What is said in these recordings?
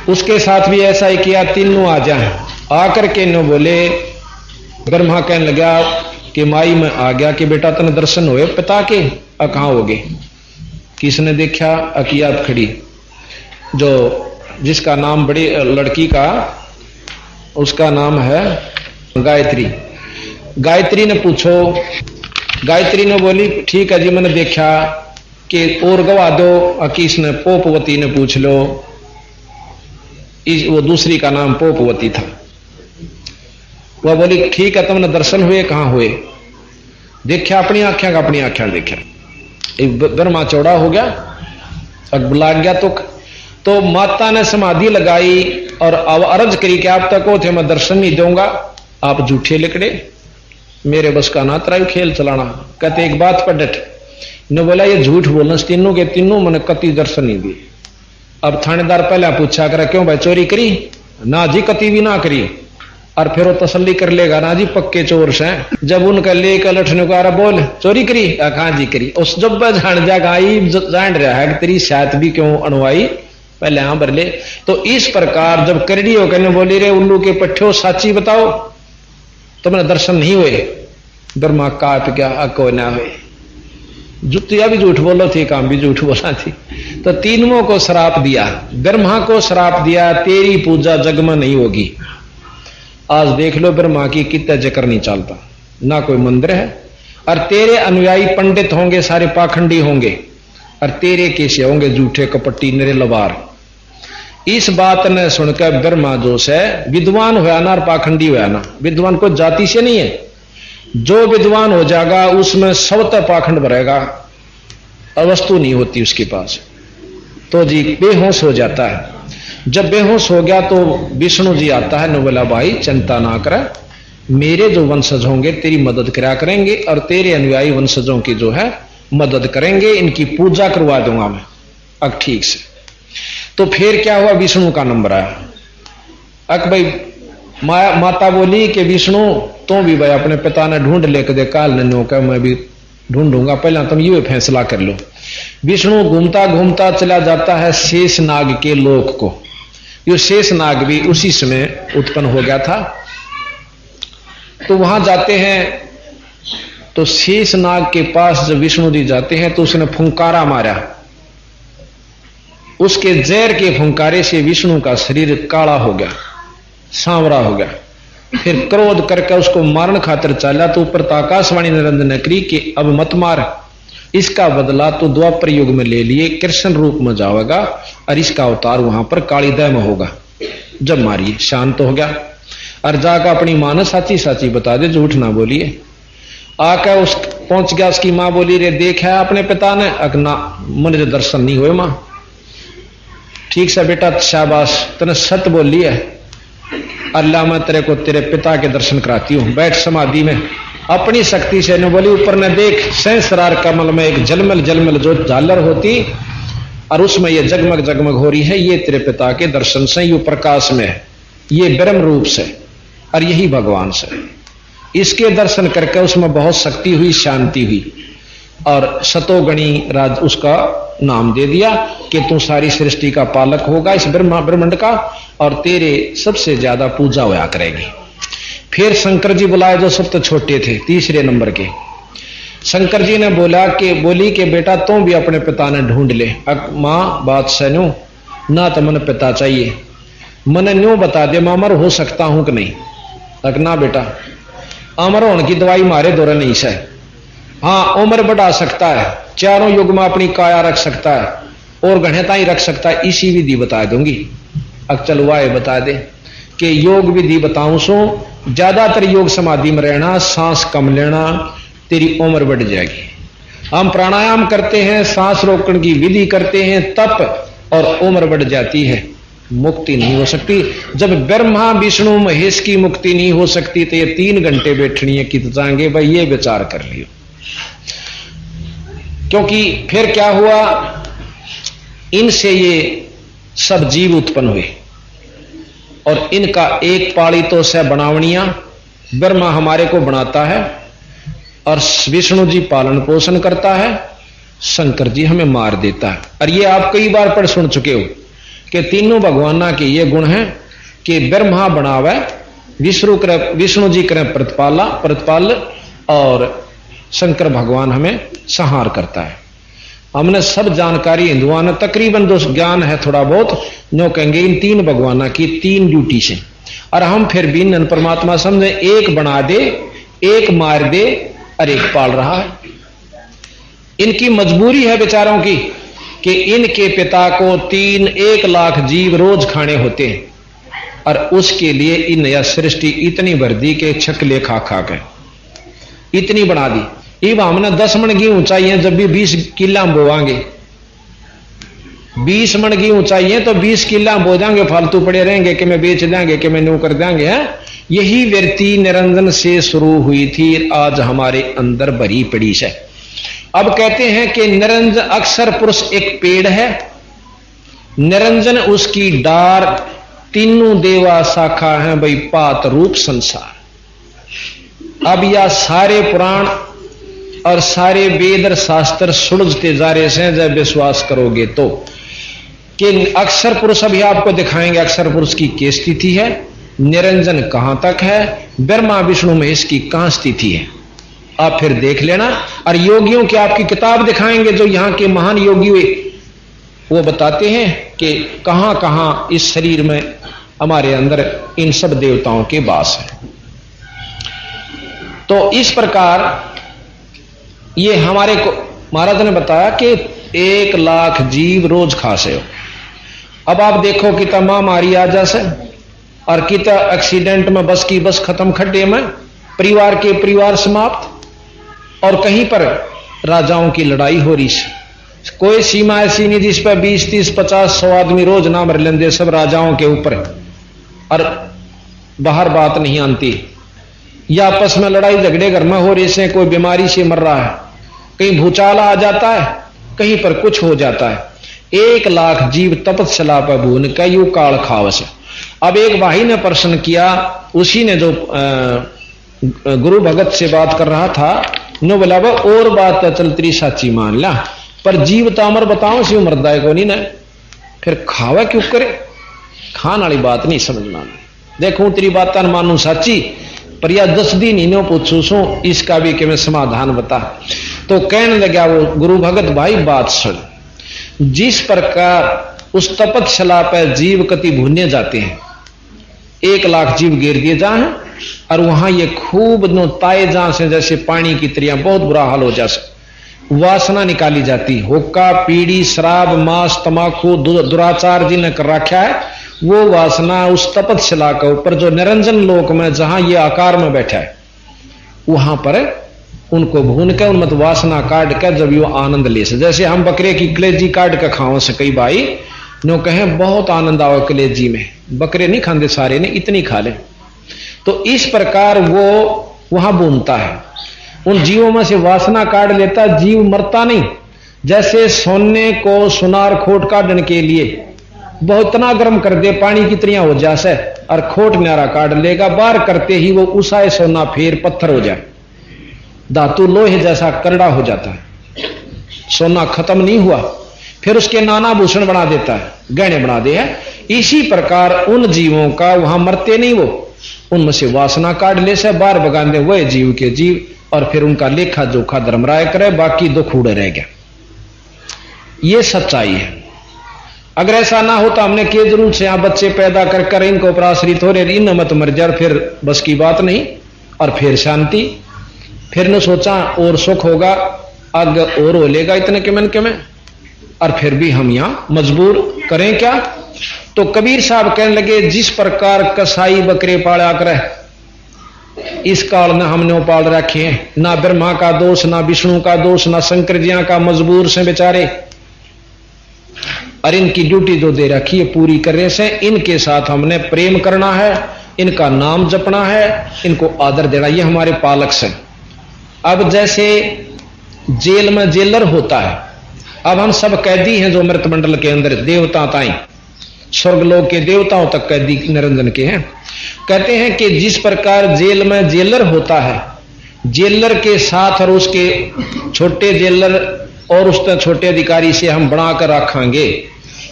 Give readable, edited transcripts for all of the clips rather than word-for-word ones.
उसके साथ भी ऐसा ही किया, तीनों आ जाए। आकर के नो बोले, ब्रह्मा कहने लगा कि माई में आ गया कि बेटा तने दर्शन हुए पिता के? कहाँ हो गए? किसने देखा? अकियात खड़ी, जो जिसका नाम बड़ी लड़की का, उसका नाम है गायत्री। गायत्री ने पूछो, गायत्री ने बोली ठीक है जी मैंने देखा कि और गवा दो। अकीस ने पोपवती ने पूछ लो, वो दूसरी का नाम पोपवती था। वह बोली ठीक है तुमने दर्शन हुए? कहाँ हुए? देखा अपनी आंखें का, अपनी आंखें देखा। ब्रह्मा चौड़ा हो गया, अब लाग गया। तो माता ने समाधि लगाई और अब अर्ज करी कि आप तक थे मैं दर्शन नहीं दूंगा, आप झूठे लिकड़े, मेरे बस का ना तराई खेल चलाना। कहते एक बात पर डट ने बोला ये झूठ बोलना, तीनों के तीनों मैंने कति दर्शन नहीं दिए। अब थानेदार पहले पूछा करा क्यों भाई चोरी करी? ना जी कति भी ना करी। और फिर वो तसल्ली कर लेगा ना जी पक्के चोर से। जब उनका लेकर लठने को आ रहा बोल चोरी करी? कहां जी करी। उस जब जान जागा जान रहा है कि तेरी शायद भी क्यों अणवाई, पहले यहां भर ले। तो इस प्रकार जब करड़ी हो कहने बोली रे उल्लू के पट्ठो साची बताओ तुमने दर्शन नहीं हुए? ब्रह्मा काट क्या अको ना हुए, जुतिया भी झूठ बोलो थी, काम भी झूठ बोला थी। तो तीनों को श्राप दिया, ब्रह्मा को श्राप दिया तेरी पूजा जग में नहीं होगी। आज देख लो ब्रह्मा की कितना जिक्र नहीं चलता, ना कोई मंदिर है, और तेरे अनुयायी पंडित होंगे सारे पाखंडी होंगे, और तेरे कैसे होंगे झूठे कपट्टी निरे लबार। इस बात ने सुनकर ब्रह्मा जो है विद्वान हुआ ना और पाखंडी हुआ ना, विद्वान को जाति से नहीं है, जो विद्वान हो जाएगा उसमें सबता पाखंड भरेगा, अवस्तु नहीं होती उसके पास, तो जी बेहोश हो जाता है। जब बेहोश हो गया तो विष्णु जी आता है, ने बोला भाई चिंता ना कर, मेरे जो वंशज होंगे तेरी मदद करा करेंगे और तेरे अनुयायी वंशजों की जो है मदद करेंगे, इनकी पूजा करवा दूंगा मैं। अब ठीक से तो फिर क्या हुआ, विष्णु का नंबर आया। अक भाई माता बोली कि विष्णु तुम भी भाई अपने पिता ने ढूंढ लेकर दे, काल ने कहा मैं भी ढूंढूंगा, पहला तुम ये फैसला कर लो। विष्णु घूमता घूमता चला जाता है शेष नाग के लोक को। ये शेष नाग भी उसी समय उत्पन्न हो गया था। तो वहां जाते हैं तो शेष नाग के पास जब विष्णु जी जाते हैं तो उसने फुंकारा मारा, उसके जहर के फुंकारे से विष्णु का शरीर काला हो गया, सांवरा हो गया। फिर क्रोध करके उसको मारन खातिर चला तो ऊपर आकाशवाणी निरंजन ने करी कि अब मत मार, इसका बदला तो द्वापर युग में ले लिए, कृष्ण रूप में जाएगा और इसका अवतार वहां पर कालीदय में होगा। जब मारिए शांत हो गया और जाकर अपनी मां ने साची साची बता दे, झूठ ना बोलिए। आकर उस पहुंच गया, उसकी मां बोली रे देखा अपने पिता ने? अगना मुझे दर्शन नहीं हुए मां। ठीक से बेटा शाबाश, तने सत बोली है, अल्लाह मैं तेरे को तेरे पिता के दर्शन कराती हूं, बैठ समाधि में। अपनी शक्ति से ने बोली ऊपर ने देख, सहस्रार कमल में एक जलमल जलमल जो झालर होती और उसमें ये जगमग जगमग हो रही है, ये तेरे पिता के दर्शन से, ये प्रकाश में है, ये ब्रह्म रूप से और यही भगवान से। इसके दर्शन करके उसमें बहुत शक्ति हुई, शांति हुई और सतोगणी राज उसका नाम दे दिया कि तू सारी सृष्टि का पालक होगा इस ब्रह्मांड का और तेरे सबसे ज्यादा पूजा होया करेगी। फिर शंकर जी बुलाए जो सबसे छोटे थे, तीसरे नंबर के। शंकर जी ने बोली कि बेटा तुम भी अपने पिता ने ढूंढ ले। मां बात सैनो ना तो मन पिता चाहिए, मन न्यू बता दे मैं अमर हो सकता हूं कि नहीं? ना बेटा अमर होने की दवाई मारे दौरे नहीं से। हाँ उम्र बढ़ा सकता है, चारों युग में अपनी काया रख सकता है और घनेता ही रख सकता है, इसी विधि बता दूंगी। अब चल वाए बता दे कि योग विधि बताऊं सो, ज्यादातर योग समाधि में रहना, सांस कम लेना, तेरी उम्र बढ़ जाएगी। हम प्राणायाम करते हैं, सांस रोकने की विधि करते हैं, तप और उम्र बढ़ जाती है, मुक्ति नहीं हो सकती। जब ब्रह्मा विष्णु महेश की मुक्ति नहीं हो सकती तो ये 3 घंटे बैठनी है कि जाएंगे भाई, ये विचार कर लियो। क्योंकि फिर क्या हुआ, इनसे ये सब जीव उत्पन्न हुए और इनका एक पाली तो से बनावनिया, ब्रह्मा हमारे को बनाता है और विष्णु जी पालन पोषण करता है, शंकर जी हमें मार देता है। और ये आप कई बार पढ़ सुन चुके हो कि तीनों भगवाना के ये गुण हैं कि ब्रह्मा बनावे, विष्णु जी करें प्रतिपाल और शंकर भगवान हमें संहार करता है। हमने सब जानकारी हिंदुओं ने तकरीबन जो ज्ञान है थोड़ा बहुत नो कहेंगे इन तीन भगवाना की तीन ड्यूटी से, और हम फिर भी नन परमात्मा समझे एक बना दे, एक मार दे और एक पाल रहा है। इनकी मजबूरी है बेचारों की कि इनके पिता को 1 लाख जीव रोज खाने होते हैं, और उसके लिए इन यह सृष्टि इतनी भर दी कि छकले खा खा के इतनी बना दी। इब हमने 10 मन की ऊंचाई है, जब भी 20 किला बोवांगे, 20 मन की ऊंचाई है तो 20 किला बो जाएंगे, फालतू पड़े रहेंगे कि मैं बेच देंगे कि मैं न्यू कर देंगे। है यही वृत्ति निरंजन से शुरू हुई थी, आज हमारे अंदर भरी पड़ी है। अब कहते हैं कि निरंजन अक्षर पुरुष एक पेड़ है, निरंजन उसकी डार, तीनों देवा शाखा है भाई पात रूप संसार। अब यह सारे पुराण और सारे वेद और शास्त्र सुलझते जा रहे हैं जब विश्वास करोगे तो, कि अक्षर पुरुष अभी आपको दिखाएंगे अक्षर पुरुष की क्या स्थिति है, निरंजन कहां तक है, ब्रह्मा विष्णु महेश की कहां स्थिति है, आप फिर देख लेना। और योगियों की आपकी किताब दिखाएंगे, जो यहां के महान योगी हुए वो बताते हैं कि कहां कहां इस शरीर में हमारे अंदर इन सब देवताओं के वास है। तो इस प्रकार ये हमारे को महाराज ने बताया कि 1 लाख जीव रोज खासे हो। अब आप देखो कि महामारी आ जासे और कितना एक्सीडेंट में बस की बस खत्म, खड्डे में परिवार के परिवार समाप्त, और कहीं पर राजाओं की लड़ाई हो रही है। कोई सीमा ऐसी नहीं जिस पर 20, 30, 50, 100 आदमी रोज ना मर लेंगे, सब राजाओं के ऊपर, और बाहर बात नहीं आती। या आपस में लड़ाई झगड़े घर में हो रहे से, कोई बीमारी से मर रहा है, कहीं भूचाल आ जाता है, कहीं पर कुछ हो जाता है। 1 लाख जीव तपस्या पर भून का यू काल खावस। अब एक भाई ने प्रश्न किया, उसी ने जो गुरु भगत से बात कर रहा था, नो बोला और बात चलती साची मान ला, पर जीव तो अमर बताओ सी मरदा है को नहीं ना, फिर खावा क्यों करे, खान वाली बात नहीं समझ में आना। देखो तेरी बात मानू साची, पर या 10 दिन इन्हों पूछू सू इसका भी कि मैं समाधान बता। तो कहने लगा वो गुरु भगत भाई बात सुन, जिस प्रकार उस तपस्या पर जीव कति भूने जाते हैं, 1 लाख जीव गिर दिए जाए और वहां ये खूब नो ताए जा से जैसे पानी की तरह बहुत बुरा हाल हो जाए, वासना निकाली जाती, हुक्का पीड़ी शराब मांस तमाकू दुराचार जिन्हें कर रखा है, वो वासना उस तपस्या के ऊपर जो निरंजन लोक में जहां ये आकार में बैठा है वहां पर उनको भून के उनमत वासना काट के जब यो आनंद ले से, जैसे हम बकरे की कलेजी काट के खाओ से कई भाई नो कहें बहुत आनंद आओ कलेजी में, बकरे नहीं खाते सारे ने, इतनी खा ले। तो इस प्रकार वो वहां भूनता है, उन जीवों में से वासना काट लेता, जीव मरता नहीं। जैसे सोने को सुनार खोट काटने के लिए बहुत इतना गर्म कर दे पानी की तरह हो जाए और खोट न्यारा काट लेगा, बार करते ही वो उसाए सोना फिर पत्थर हो जाए, धातु लोहे जैसा करड़ा हो जाता है, सोना खत्म नहीं हुआ, फिर उसके नाना भूषण बना देता है, गहने बना दे है। इसी प्रकार उन जीवों का वहां मरते नहीं, वो उनमें से वासना काट ले से बार बगान दे वह जीव के जीव, और फिर उनका लेखा जोखा धर्मराय करे, बाकी दुख उड़े रह गया। ये सच्चाई है। अगर ऐसा ना हो तो हमने के जरूर से यहां बच्चे पैदा कर इनको ऊपर आश्रित हो रहे, इन मत मर जा, फिर बस की बात नहीं, और फिर शांति, फिर न सोचा और सुख होगा, अग और हो लेगा इतने के मन के में, और फिर भी हम यहां मजबूर करें क्या। तो कबीर साहब कहने लगे, जिस प्रकार कसाई बकरे पाला करे इस काल में हमने पाल रखे हैं, ना ब्रह्मा का दोष, ना विष्णु का दोष, ना शंकर जिया का, मजबूर से बेचारे, और इनकी ड्यूटी जो दे रखी है पूरी करने से, इनके साथ हमने प्रेम करना है, इनका नाम जपना है, इनको आदर देना, ये हमारे पालक से। अब जैसे जेल में जेलर होता है, अब हम सब कैदी हैं जो मृत मंडल के अंदर, देवता ताई स्वर्गलोक के देवताओं तक कैदी निरंजन के हैं। कहते हैं कि जिस प्रकार जेल में जेलर होता है, जेलर के साथ और उसके छोटे जेलर और उस छोटे अधिकारी से हम बनाकर रखेंगे,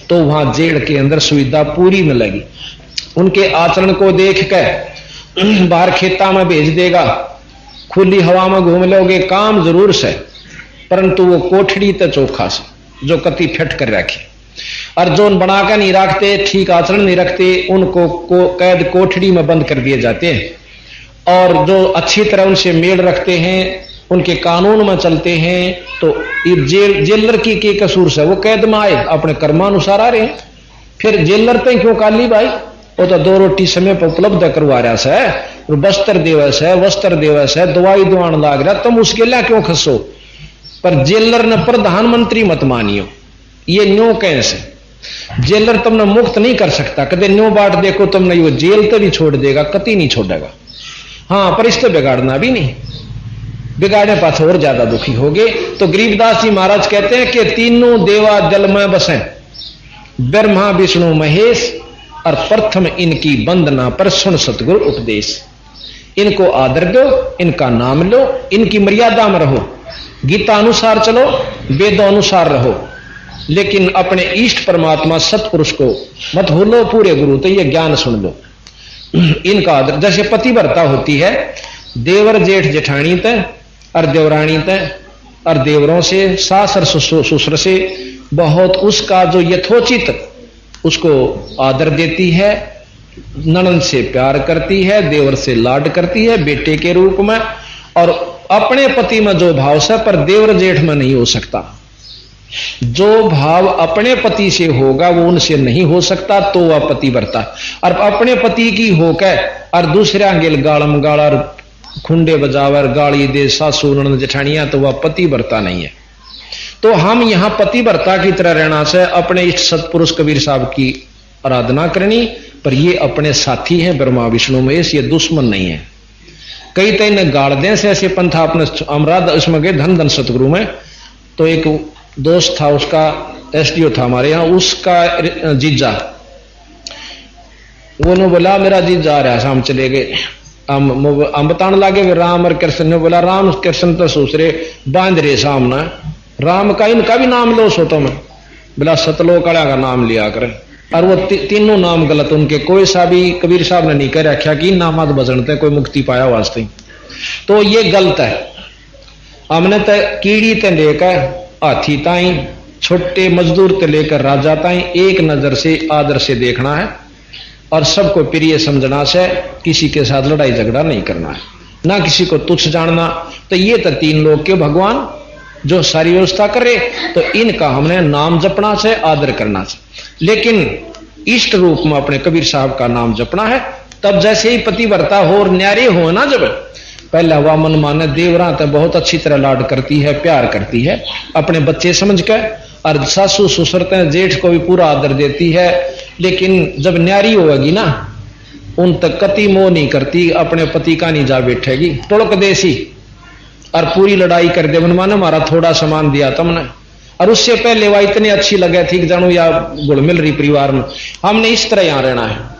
तो वहां जेल के अंदर सुविधा पूरी मिलेगी। उनके आचरण को देख कर बाहर खेता में भेज देगा, खुली हवा में घूम लोगे, काम जरूर से, परंतु वो कोठड़ी तो चोखा से जो कति फिट कर रखे, और जो बनाकर नहीं रखते, ठीक आचरण नहीं रखते, उनको कैद कोठड़ी में बंद कर दिए जाते हैं। और जो अच्छी तरह उनसे मेल रखते हैं, उनके कानून में चलते हैं, तो जेलर की के कसूर से वो कैद में आए, अपने कर्मानुसार आ रहे हैं। फिर जेलर पे क्यों काली भाई, वो तो 2 रोटी समय पर उपलब्ध करवा रहा है, बस्तर दिवस है, वस्त्र दिवस है, दवाई दुआन लाग रहा, तुम उसके लिए क्यों खसो। पर जेलर ने प्रधानमंत्री मत मानियो, ये न्यो कैसे जेलर तुमने मुक्त नहीं कर सकता, कदे न्यो बाट देखो तुमने, वो जेल तो भी छोड़ देगा, कति नहीं छोड़ेगा। हाँ, पर इससे बिगाड़ना भी नहीं, बिगाड़ने पास और ज्यादा दुखी हो गए। तो गरीबदास जी महाराज कहते हैं कि तीनों देवा जल में बसे, ब्रह्मा विष्णु महेश, और प्रथम इनकी वंदना पर सुन सतगुरु उपदेश। इनको आदर दो, इनका नाम लो, इनकी मर्यादा में रहो, गीता अनुसार चलो, वेदों अनुसार रहो, लेकिन अपने इष्ट परमात्मा सतपुरुष को मत भूलो, पूरे गुरु तो ये ज्ञान सुन लो। इनका आदर, जैसे पतिव्रता होती है, देवर जेठ जेठानी तय और देवरानी तय और देवरों से, सास और ससुर से बहुत उसका जो यथोचित उसको आदर देती है, ननद से प्यार करती है, देवर से लाड करती है बेटे के रूप में, और अपने पति में जो भाव से, पर देवर जेठ में नहीं हो सकता। जो भाव अपने पति से होगा वो उनसे नहीं हो सकता, तो वह पतिव्रता। और अपने पति की होकर और दूसरे आंगेल गालम गाड़ खुंडे बजावर गाली दे सासू ननद जेठानियां, तो वह पतिव्रता नहीं है। तो हम यहां पतिव्रता की तरह रहना से अपने इष्ट सतपुरुष कबीर साहब की आराधना करनी, पर ये अपने साथी हैं ब्रह्मा विष्णु महेश, ये दुश्मन नहीं है। कई तय गाड़ दें से ऐसे पंथा अपने अमराध उसमें गए धन धन सतगुरु में, तो एक दोस्त था, उसका एसडीओ था हमारे यहाँ, उसका जीजा, वो ने बोला मेरा जीजा आ रहा है, शाम चले गए, हम बताने लगे राम और कृष्ण ने बोला राम कृष्ण तो दूसरे बांध रहे सामने, राम का इनका भी नाम लो सोतो में, बोला सतलोक का नाम लिया करे। और वो तीनों नाम गलत उनके, कोई सा भी कबीर साहब ने नहीं कह रखा कि नामाद बजनते कोई मुक्ति पाया वास्ते, तो ये गलत है। हमने तो कीड़ी ते लेकर हाथी ताई, छोटे मजदूर ते लेकर राजा ताई एक नजर से आदर से देखना है, और सबको प्रिय समझना से, किसी के साथ लड़ाई झगड़ा नहीं करना है, ना किसी को तुच्छ जानना। तो ये तो 3 लोग के भगवान जो सारी व्यवस्था करे, तो इनका हमने नाम जपना से, आदर करना से, लेकिन इष्ट रूप में अपने कबीर साहब का नाम जपना है। तब जैसे ही पतिव्रता हो और न्यारे हो ना, जब पहला हुआ मन माने देवरा तो बहुत अच्छी तरह लाड करती है, प्यार करती है अपने बच्चे समझ कर, और सासू ससुर जेठ को भी पूरा आदर देती है, लेकिन जब न्यारी होगी ना, उन तक कति मोह नहीं करती, अपने पति का नहीं जा बैठेगी, टुड़क देसी और पूरी लड़ाई कर दे, मनमाना हमारा थोड़ा सामान दिया तुमने, और उससे पहले वह इतनी अच्छी लगे थी कि जानू या गुड़ मिल रही परिवार में। हमने इस तरह यहां रहना है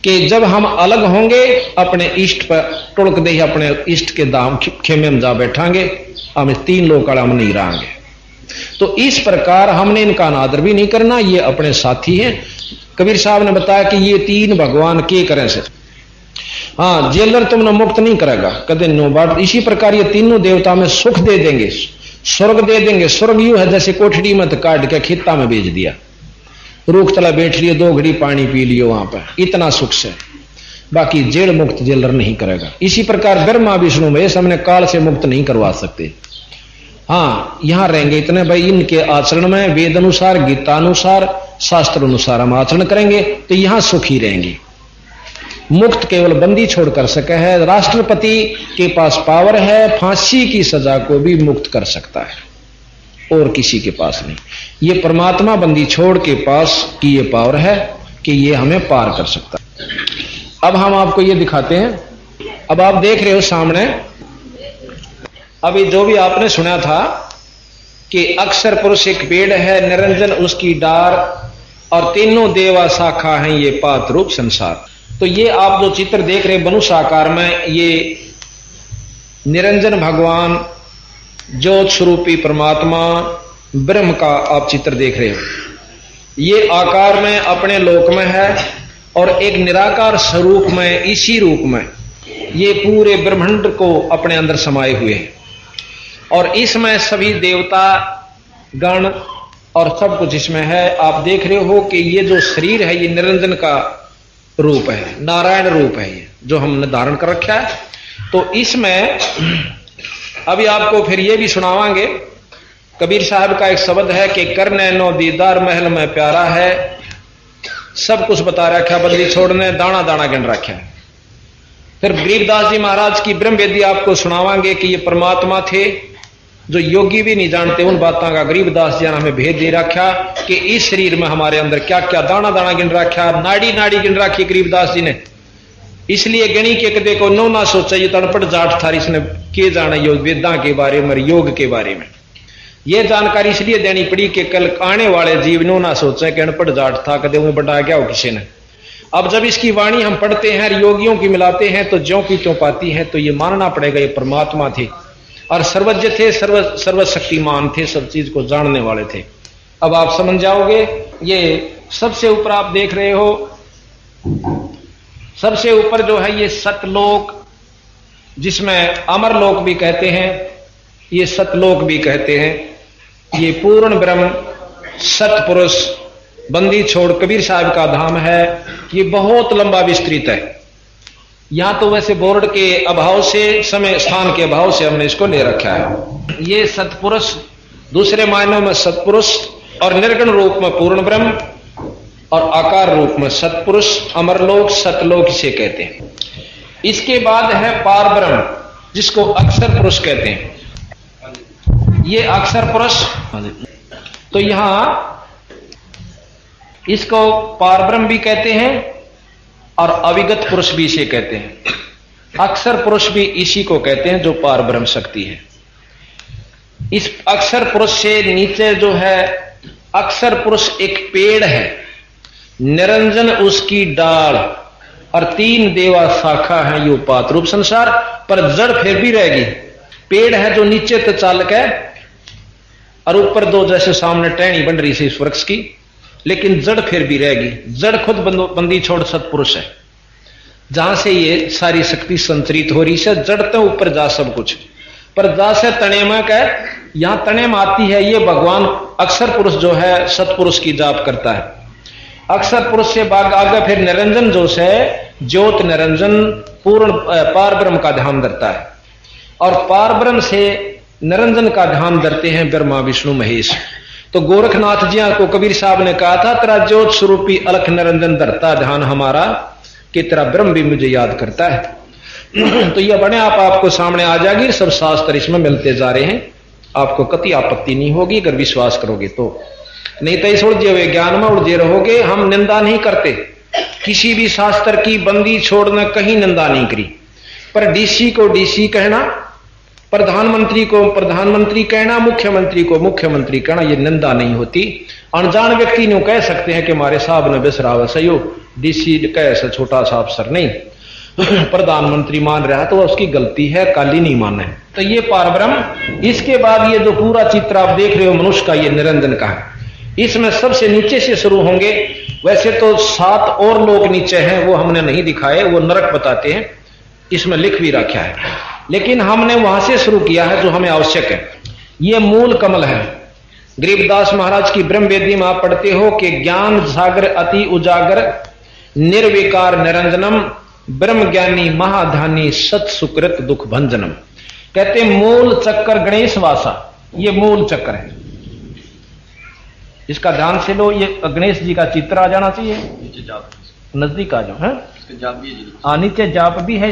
कि जब हम अलग होंगे अपने इष्ट पर टुड़क दे, अपने इष्ट के दाम खेमे में जा बैठांगे, हम 3 लोग हम नहीं रहेंगे। तो इस प्रकार हमने इनका अनादर भी नहीं करना, ये अपने साथी हैं। कबीर साहब ने बताया कि ये 3 भगवान के करें से, हाँ जेलर तुमने मुक्त नहीं करेगा कदे नो बात। इसी प्रकार ये तीनों देवता में सुख दे देंगे, स्वर्ग दे देंगे। स्वर्ग यूं है जैसे कोठड़ी में काट के खित्ता में भेज दिया, रूख तला बैठ लियो, 2 घड़ी पानी पी लियो वहां पर, इतना सुख से। बाकी जेल मुक्त जेलर नहीं करेगा। इसी प्रकार ब्रह्मा विष्णु में हमने काल से मुक्त नहीं करवा सकते। हाँ यहां रहेंगे इतने भाई, इनके आचरण में वेद अनुसार गीता अनुसार शास्त्र अनुसार हम आचरण करेंगे तो यहां सुखी रहेंगे। मुक्त केवल बंदी छोड़ कर सके है। राष्ट्रपति के पास पावर है, फांसी की सजा को भी मुक्त कर सकता है, और किसी के पास नहीं। ये परमात्मा बंदी छोड़ के पास की ये पावर है कि ये हमें पार कर सकता है। अब हम आपको ये दिखाते हैं। अब आप देख रहे हो सामने, अभी जो भी आपने सुना था कि अक्षर पुरुष एक पेड़ है, निरंजन उसकी डार, और तीनों देवा शाखा हैं ये पात रूप संसार। तो ये आप जो चित्र देख रहे मनुष्य आकार में, ये निरंजन भगवान ज्योत स्वरूपी परमात्मा ब्रह्म का आप चित्र देख रहे हो। ये आकार में अपने लोक में है और एक निराकार स्वरूप में, इसी रूप में ये पूरे ब्रह्मांड को अपने अंदर समाये हुए हैं। और इसमें सभी देवता गण और सब कुछ इसमें है। आप देख रहे हो कि ये जो शरीर है ये निरंजन का रूप है, नारायण रूप है, ये जो हमने धारण कर रखा है। तो इसमें अभी आपको फिर ये भी सुनावांगे, कबीर साहब का एक शब्द है कि कर नैनो दीदार महल में प्यारा है, सब कुछ बता रखा, बंदी छोड़ने दाना दाना गिन रखा है। फिर गरीबदास जी महाराज की ब्रह्म वेदी आपको सुनावांगे कि ये परमात्मा थे, जो योगी भी नहीं जानते उन बातों का गरीबदास जी ने हमें भेद दे रखा कि इस शरीर में हमारे अंदर क्या क्या दाना दाना गिन रखा, नाड़ी नाड़ी गिन रखी गरीबदास जी ने। इसलिए गणी के कदे को नो ना सोचा, ये तड़पट जाट था, इसने के जाना योग वेदा के बारे में, योग के बारे में। ये जानकारी इसलिए देनी पड़ी कि कल आने वाले जीवनों ना सोचे कि अनपढ़ जाट था, कदे उन्हें बढ़ा गया हो किसी ने। अब जब इसकी वाणी हम पढ़ते हैं, योगियों की मिलाते हैं, तो ज्यों की त्यों पाती है। तो ये मानना पड़ेगा ये परमात्मा थे और सर्वज्ञ थे, सर्वशक्तिमान थे, सब चीज को जानने वाले थे। अब आप समझ जाओगे। ये सबसे ऊपर आप देख रहे हो, सबसे ऊपर जो है ये सतलोक, जिसमें अमरलोक भी कहते हैं, ये सतलोक भी कहते हैं। ये पूर्ण ब्रह्म सतपुरुष बंदी छोड़ कबीर साहब का धाम है। ये बहुत लंबा विस्तृत है। यहां तो वैसे बोर्ड के अभाव से, समय स्थान के अभाव से हमने इसको ले रखा है। ये सतपुरुष दूसरे मायनों में सतपुरुष और निर्गुण रूप में पूर्ण ब्रह्म और आकार रूप में सतपुरुष, अमरलोक, सतलोक इसे कहते हैं। इसके बाद है पार ब्रह्म, जिसको अक्षर पुरुष कहते हैं। ये अक्षर पुरुष, तो यहां इसको पार ब्रह्म भी कहते हैं और अविगत पुरुष भी इसे कहते हैं। अक्षर पुरुष भी इसी को कहते हैं जो पार ब्रह्म शक्ति है। इस अक्षर पुरुष से नीचे जो है, अक्षर पुरुष एक पेड़ है, निरंजन उसकी डाल और तीन देवा शाखा है यो पात रूप संसार, पर जड़ फिर भी रहेगी। पेड़ है जो नीचे तो चाल के और ऊपर दो जैसे सामने टहनी बन रही है इस वृक्ष की, लेकिन जड़ फिर भी रहेगी। जड़ खुद बंदी छोड़ सतपुरुष है, जहां से ये सारी शक्ति संचरित हो रही है। जड़ तो ऊपर जा सब कुछ, पर जा से तने में कह, यहां तने में आती है ये भगवान अक्षर पुरुष जो है सतपुरुष की जाप करता है। अक्षर पुरुष से आगे फिर निरंजन जो से ज्योत निरंजन पूर्ण पार ब्रह्म का ध्यान धरता है, और पार ब्रह्म से निरंजन का ध्यान धरते हैं ब्रह्मा विष्णु महेश। तो गोरखनाथ जी को कबीर साहब ने कहा था, तेरा ज्योत स्वरूपी अलख निरंजन धरता ध्यान हमारा, कि तेरा ब्रह्म भी मुझे याद करता है। तो यह बने आप आपको सामने आ जाएगी, सब शास्त्र इसमें मिलते जा रहे हैं, आपको कति आपत्ति नहीं होगी अगर विश्वास करोगे तो। नहीं तो इस उलझे हुए ज्ञान में उलझे रहोगे। हम निंदा नहीं करते किसी भी शास्त्र की, बंदी छोड़ना कहीं निंदा नहीं करी, पर डीसी को डीसी कहना, प्रधानमंत्री को प्रधानमंत्री कहना, मुख्यमंत्री को मुख्यमंत्री कहना, ये निंदा नहीं होती। अनजान व्यक्ति ने कह सकते हैं कि हमारे साहब ने बिसराव सही, डीसी कैसे छोटा सा अफसर नहीं, प्रधानमंत्री मान रहा है तो उसकी गलती है, काली नहीं माने। तो ये पार ब्रह्म। इसके बाद ये जो पूरा चित्र आप देख रहे हो मनुष्य का, ये निरंजन का है। इसमें सबसे नीचे से शुरू होंगे। वैसे तो 7 और लोग नीचे हैं, वो हमने नहीं दिखाए, वो नरक बताते हैं, इसमें लिख भी रखा है, लेकिन हमने वहां से शुरू किया है जो हमें आवश्यक है। ये मूल कमल है। गरीबदास महाराज की ब्रह्म वेदी में आप पढ़ते हो कि ज्ञान सागर अति उजागर निर्विकार निरंजनम ब्रह्म ज्ञानी महाधानी सत सुकृत दुख भंजनम। कहते मूल चक्कर गणेश वासा, ये मूल चक्कर है। इसका ध्यान से लो, ये गणेश जी का चित्र आ जाना चाहिए, नजदीक आ जाओ। है नीचे जाप भी है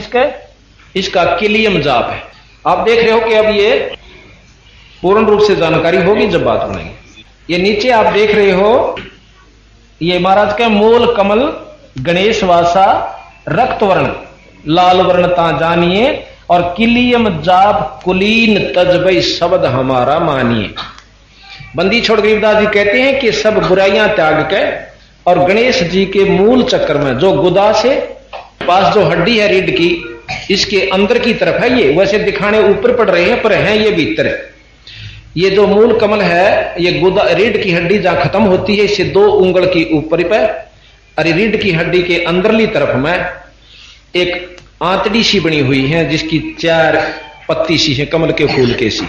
इसका किलियम जाप है। आप देख रहे हो कि अब ये पूर्ण रूप से जानकारी होगी जब बात बनेगी। ये नीचे आप देख रहे हो, ये महाराज का मूल कमल गणेश वासा रक्त वर्ण लाल वर्ण ता जानिए, और किलियम जाप कुलीन तजबई शब्द हमारा मानिए। बंदी छोड़ गरीबदास जी कहते हैं कि सब बुराइयां त्याग के और गणेश जी के मूल चक्कर में, जो गुदा से पास जो हड्डी है रीढ़ की, इसके अंदर की तरफ है ये, वैसे दिखाने ऊपर पड़ रहे हैं पर हैं ये भीतर है। ये जो मूल कमल है, ये रीढ़ की हड्डी जहां खत्म होती है, इससे 2 उंगल की ऊपर पे, अरे रीढ़ की हड्डी के अंदरली तरफ में एक आंतड़ी सी बनी हुई है, जिसकी 4 पत्ती सी है कमल के फूल के सी,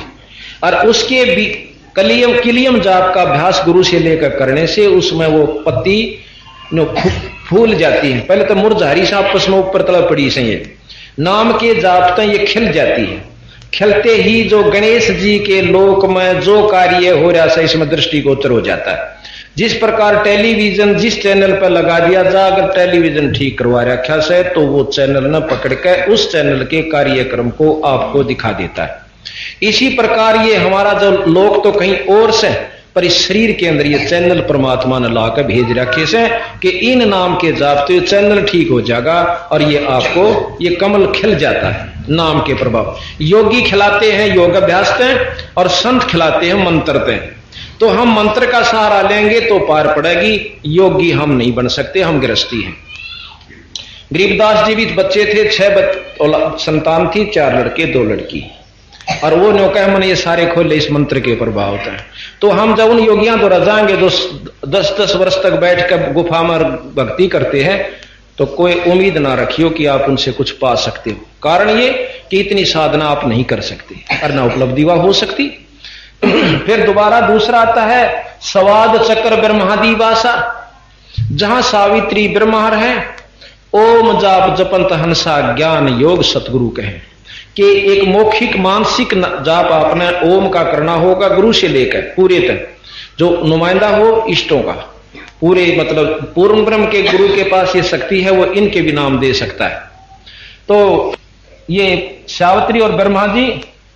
और उसके भी किलियम जाप का अभ्यास गुरु से लेकर करने से उसमें वो पत्ती फूल जाती है। पहले तो मुरझारी से आपस में ऊपर तला पड़ी से, ये नाम के जाप ये खिल जाती है। खिलते ही जो गणेश जी के लोक में जो कार्य हो रहा है इसमें दृष्टिगोचर हो जाता है। जिस प्रकार टेलीविजन जिस चैनल पर लगा दिया जा, अगर टेलीविजन ठीक करवा रखा से तो वो चैनल न पकड़ के उस चैनल के कार्यक्रम को आपको दिखा देता है। इसी प्रकार ये हमारा जो लोक तो कहीं और से, पर इस शरीर के अंदर ये चैनल परमात्मा ने लाकर भेज रखे से कि इन नाम के जाप तो ये चैनल ठीक हो जाएगा और ये आपको ये कमल खिल जाता है नाम के प्रभाव। योगी खिलाते हैं योग अभ्यास और संत खिलाते हैं मंत्र। तो हम मंत्र का सहारा लेंगे तो पार पड़ेगी, योगी हम नहीं बन सकते, हम गृहस्थी हैं। गरीबदास जी भी बच्चे थे, 6 संतान थी, 4 लड़के 2 लड़की, और वो नो कहे मैंने ये सारे खोले इस मंत्र के प्रभाव होता है। तो हम जब उन योगियां द्वारा जाएंगे जो 10-10 वर्ष तक बैठ कर गुफा में भक्ति करते हैं, तो कोई उम्मीद ना रखियो कि आप उनसे कुछ पा सकते हो। कारण ये कि इतनी साधना आप नहीं कर सकते और ना उपलब्धि वह हो सकती। फिर दोबारा दूसरा आता है स्वाद चक्र ब्रह्मादिवासा, जहां सावित्री ब्रह्मार है, ओम जाप जपंत हंसा ज्ञान योग सतगुरु कहे कि एक मौखिक मानसिक जाप आपने ओम का करना होगा गुरु से लेकर पूरे तक, जो नुमाइंदा हो इष्टों का पूरे, मतलब पूर्ण ब्रह्म के गुरु के पास ये शक्ति है, वो इनके भी नाम दे सकता है। तो ये सावित्री और ब्रह्मा जी,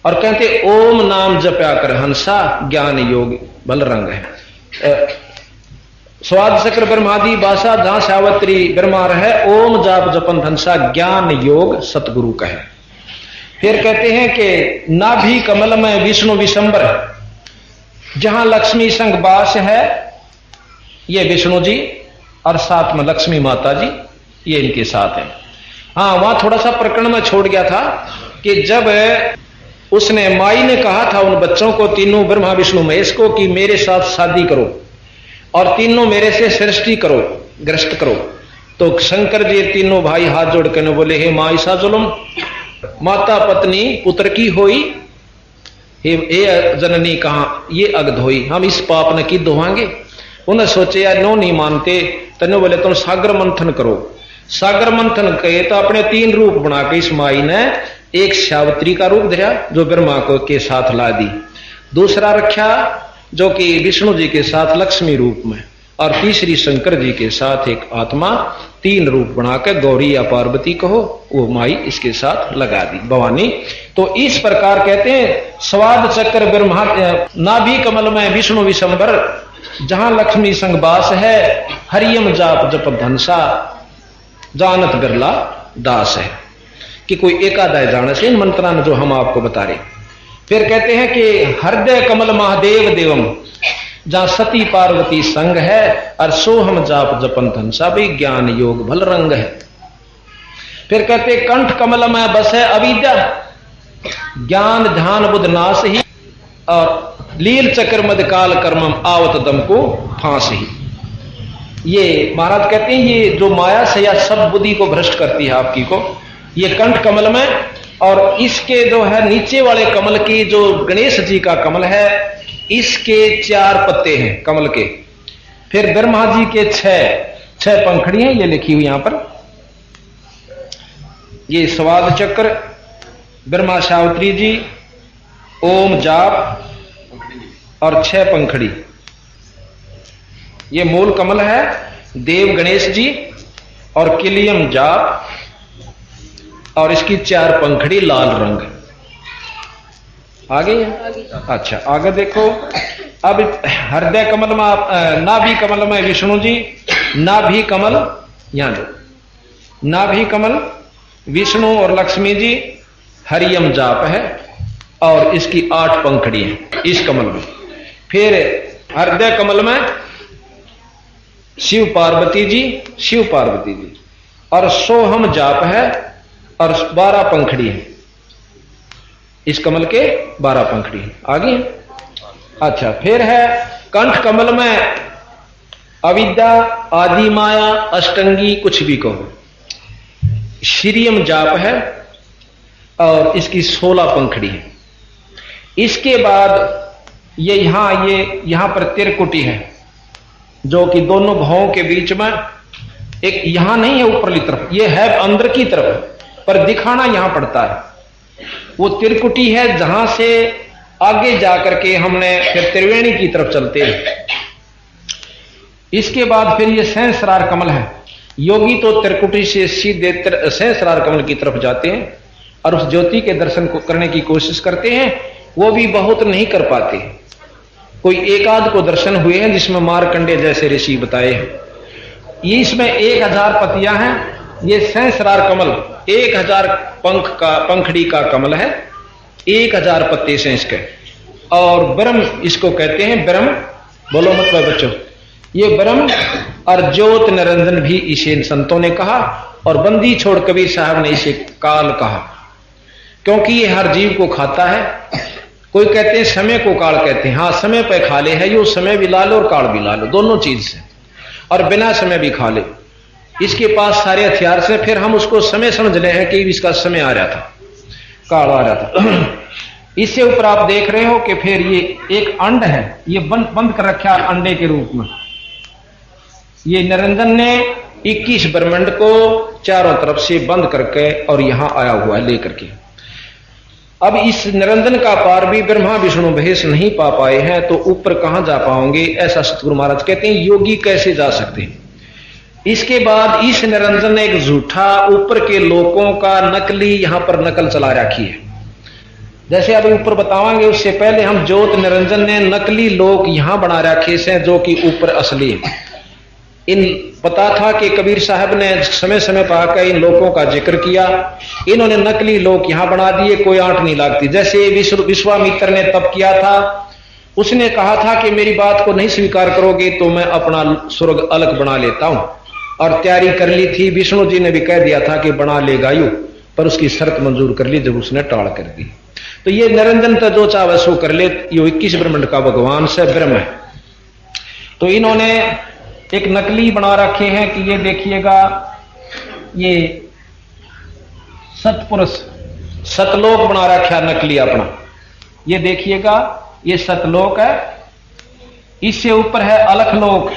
और कहते ओम नाम जप्या कर हंसा ज्ञान योग बल रंग है। स्वाद चक्र ब्रह्मादि भाषा जहां सावित्री ब्रह्मा है, ओम जाप जपन हंसा ज्ञान योग सतगुरु कहे। फिर कहते हैं कि नाभि कमल में विष्णु विशंबर, जहां लक्ष्मी संग बास है, ये विष्णु जी और साथ में लक्ष्मी माता जी, ये इनके साथ है। हाँ, वहां थोड़ा सा प्रकरण में छोड़ गया था कि जब उसने माई ने कहा था उन बच्चों को, तीनों ब्रह्मा विष्णु महेश को, कि मेरे साथ शादी करो और तीनों मेरे से सृष्टि करो, ग्रस्त करो। तो शंकर जी तीनों भाई हाथ जोड़ के बोले, हे माई सा जुलम, माता पत्नी पुत्र की होई, हे जननी कहां ये अगध होई, हम इस पाप न की दोहांगे। उन्हें सोचे यार नो नहीं मानते, तने बोले तुम सागर मंथन करो। सागर मंथन कहे तो अपने 3 रूप बना के इस माई ने एक सावित्री का रूप धरा जो ब्रह्मा को के साथ ला दी, दूसरा रखा जो कि विष्णु जी के साथ लक्ष्मी रूप में, और तीसरी शंकर जी के साथ एक आत्मा, 3 रूप बनाकर गौरी या पार्वती कहो, वो माई इसके साथ लगा दी भवानी। तो इस प्रकार कहते हैं स्वाद चक्र ब्रह्मा नाभि कमल में विष्णु विशंबर, जहां लक्ष्मी संग बास है, हरियम जाप जप धनसा जानत बिरला दास है, कि कोई एकादय जाने से इन मंत्रा जो हम आपको बता रहे। फिर कहते हैं कि हृदय कमल महादेव देवम, जहां सती पार्वती संग है, और सोहम जाप जपन धनसा भी ज्ञान योग भल रंग है। फिर कहते कंठ कमल में बस है अविद्या, ज्ञान ध्यान बुद्ध नाश ही, और लील चक्र मद काल कर्मम आवत दम को फांस ही। ये महाराज कहते हैं ये जो माया से या सब बुद्धि को भ्रष्ट करती है आपकी को, ये कंठ कमल में, और इसके जो है नीचे वाले कमल की जो गणेश जी का कमल है, इसके 4 पत्ते हैं कमल के। फिर ब्रह्मा जी के 6 पंखड़ी हैं, ये लिखी हुई यहां पर, ये स्वाद चक्र, ब्रह्मा सावित्री जी, ओम जाप और 6 पंखड़ी, ये मूल कमल है। देव गणेश जी और किलियम जाप, और इसकी 4 पंखड़ी लाल रंग। आगे अच्छा आगे देखो। अब हृदय कमल में नाभि कमल में विष्णु जी, नाभि कमल यहां दो, नाभि कमल विष्णु और लक्ष्मी जी, हरियम जाप है, और इसकी 8 पंखड़ी है इस कमल में। फिर हृदय कमल में शिव पार्वती जी, और सोहम जाप है, और 12 पंखड़ी है इस कमल के, 12 पंखड़ी है। आगे अच्छा, फिर है कंठ कमल में अविद्या, आदि माया, अष्टंगी, कुछ भी कहो, श्रीयम जाप है और इसकी 16 पंखड़ी है। इसके बाद ये यहां पर त्रिकुटी है, जो कि दोनों भावों के बीच में, एक यहां नहीं है ऊपरली तरफ, ये है अंदर की तरफ, पर दिखाना यहां पड़ता है। वो त्रिकुटी है जहां से आगे जाकर के हमने फिर त्रिवेणी की तरफ चलते हैं। इसके बाद फिर ये सहस्रार कमल है। योगी तो त्रिकुटी से सीधे सहस्रार कमल की तरफ जाते हैं और उस ज्योति के दर्शन को करने की कोशिश करते हैं, वो भी बहुत नहीं कर पाते। कोई एक आध को दर्शन हुए हैं, जिसमें मार्कंडे जैसे ऋषि बताए हैं। ये इसमें 1000 पतियां हैं। ये सहस्रार कमल 1000 पंखड़ी का कमल है, 1000 पत्ते से इसके। और ब्रह्म इसको कहते हैं, ब्रह्म बोलो मतलब बच्चों, ये ब्रह्म और ज्योत निरंजन भी इसे संतों ने कहा, और बंदी छोड़ कबीर साहब ने इसे काल कहा, क्योंकि ये हर जीव को खाता है। कोई कहते हैं समय को काल कहते हैं, हाँ समय पे खा ले है, यो समय भी ला लो और काल भी ला लो, दोनों चीज से, और बिना समय भी खा ले। इसके पास सारे हथियार से, फिर हम उसको समय समझ रहे हैं कि इसका समय आ रहा था, काल आ रहा था। इससे ऊपर आप देख रहे हो कि फिर ये एक अंड है, ये बंद कर रखा अंडे के रूप में। ये निरंजन ने 21 ब्रह्मांड को चारों तरफ से बंद करके और यहां आया हुआ है लेकर के। अब इस निरंजन का पार भी ब्रह्मा विष्णु महेश नहीं पा पाए हैं, तो ऊपर कहां जा पाओगे, ऐसा सतगुरु महाराज कहते हैं। योगी कैसे जा सकते हैं? इसके बाद इस निरंजन ने एक झूठा ऊपर के लोकों का नकली यहां पर नकल चला रखी है। जैसे अभी ऊपर बतावांगे, उससे पहले हम ज्योत निरंजन ने नकली लोक यहां बना रखे से, जो कि ऊपर असली है। इन पता था कि कबीर साहब ने समय समय पर आकर इन लोकों का जिक्र किया, इन्होंने नकली लोक यहां बना दिए, कोई आंट नहीं लगती। जैसे विश्वामित्र ने तप किया था, उसने कहा था कि मेरी बात को नहीं स्वीकार करोगे तो मैं अपना स्वर्ग अलग बना लेता हूं, और तैयारी कर ली थी। विष्णु जी ने भी कह दिया था कि बना लेगा यू, पर उसकी शर्त मंजूर कर ली जब उसने टाल कर दी। तो ये निरंजन तो जो चाहे सो कर ले, ये 21 ब्रह्मांड का भगवान से ब्रह्म है। तो इन्होंने एक नकली बना रखे हैं कि ये देखिएगा, ये सतपुरुष सतलोक बना रखा है नकली अपना। ये देखिएगा, ये सतलोक है, इससे ऊपर है अलखलोक,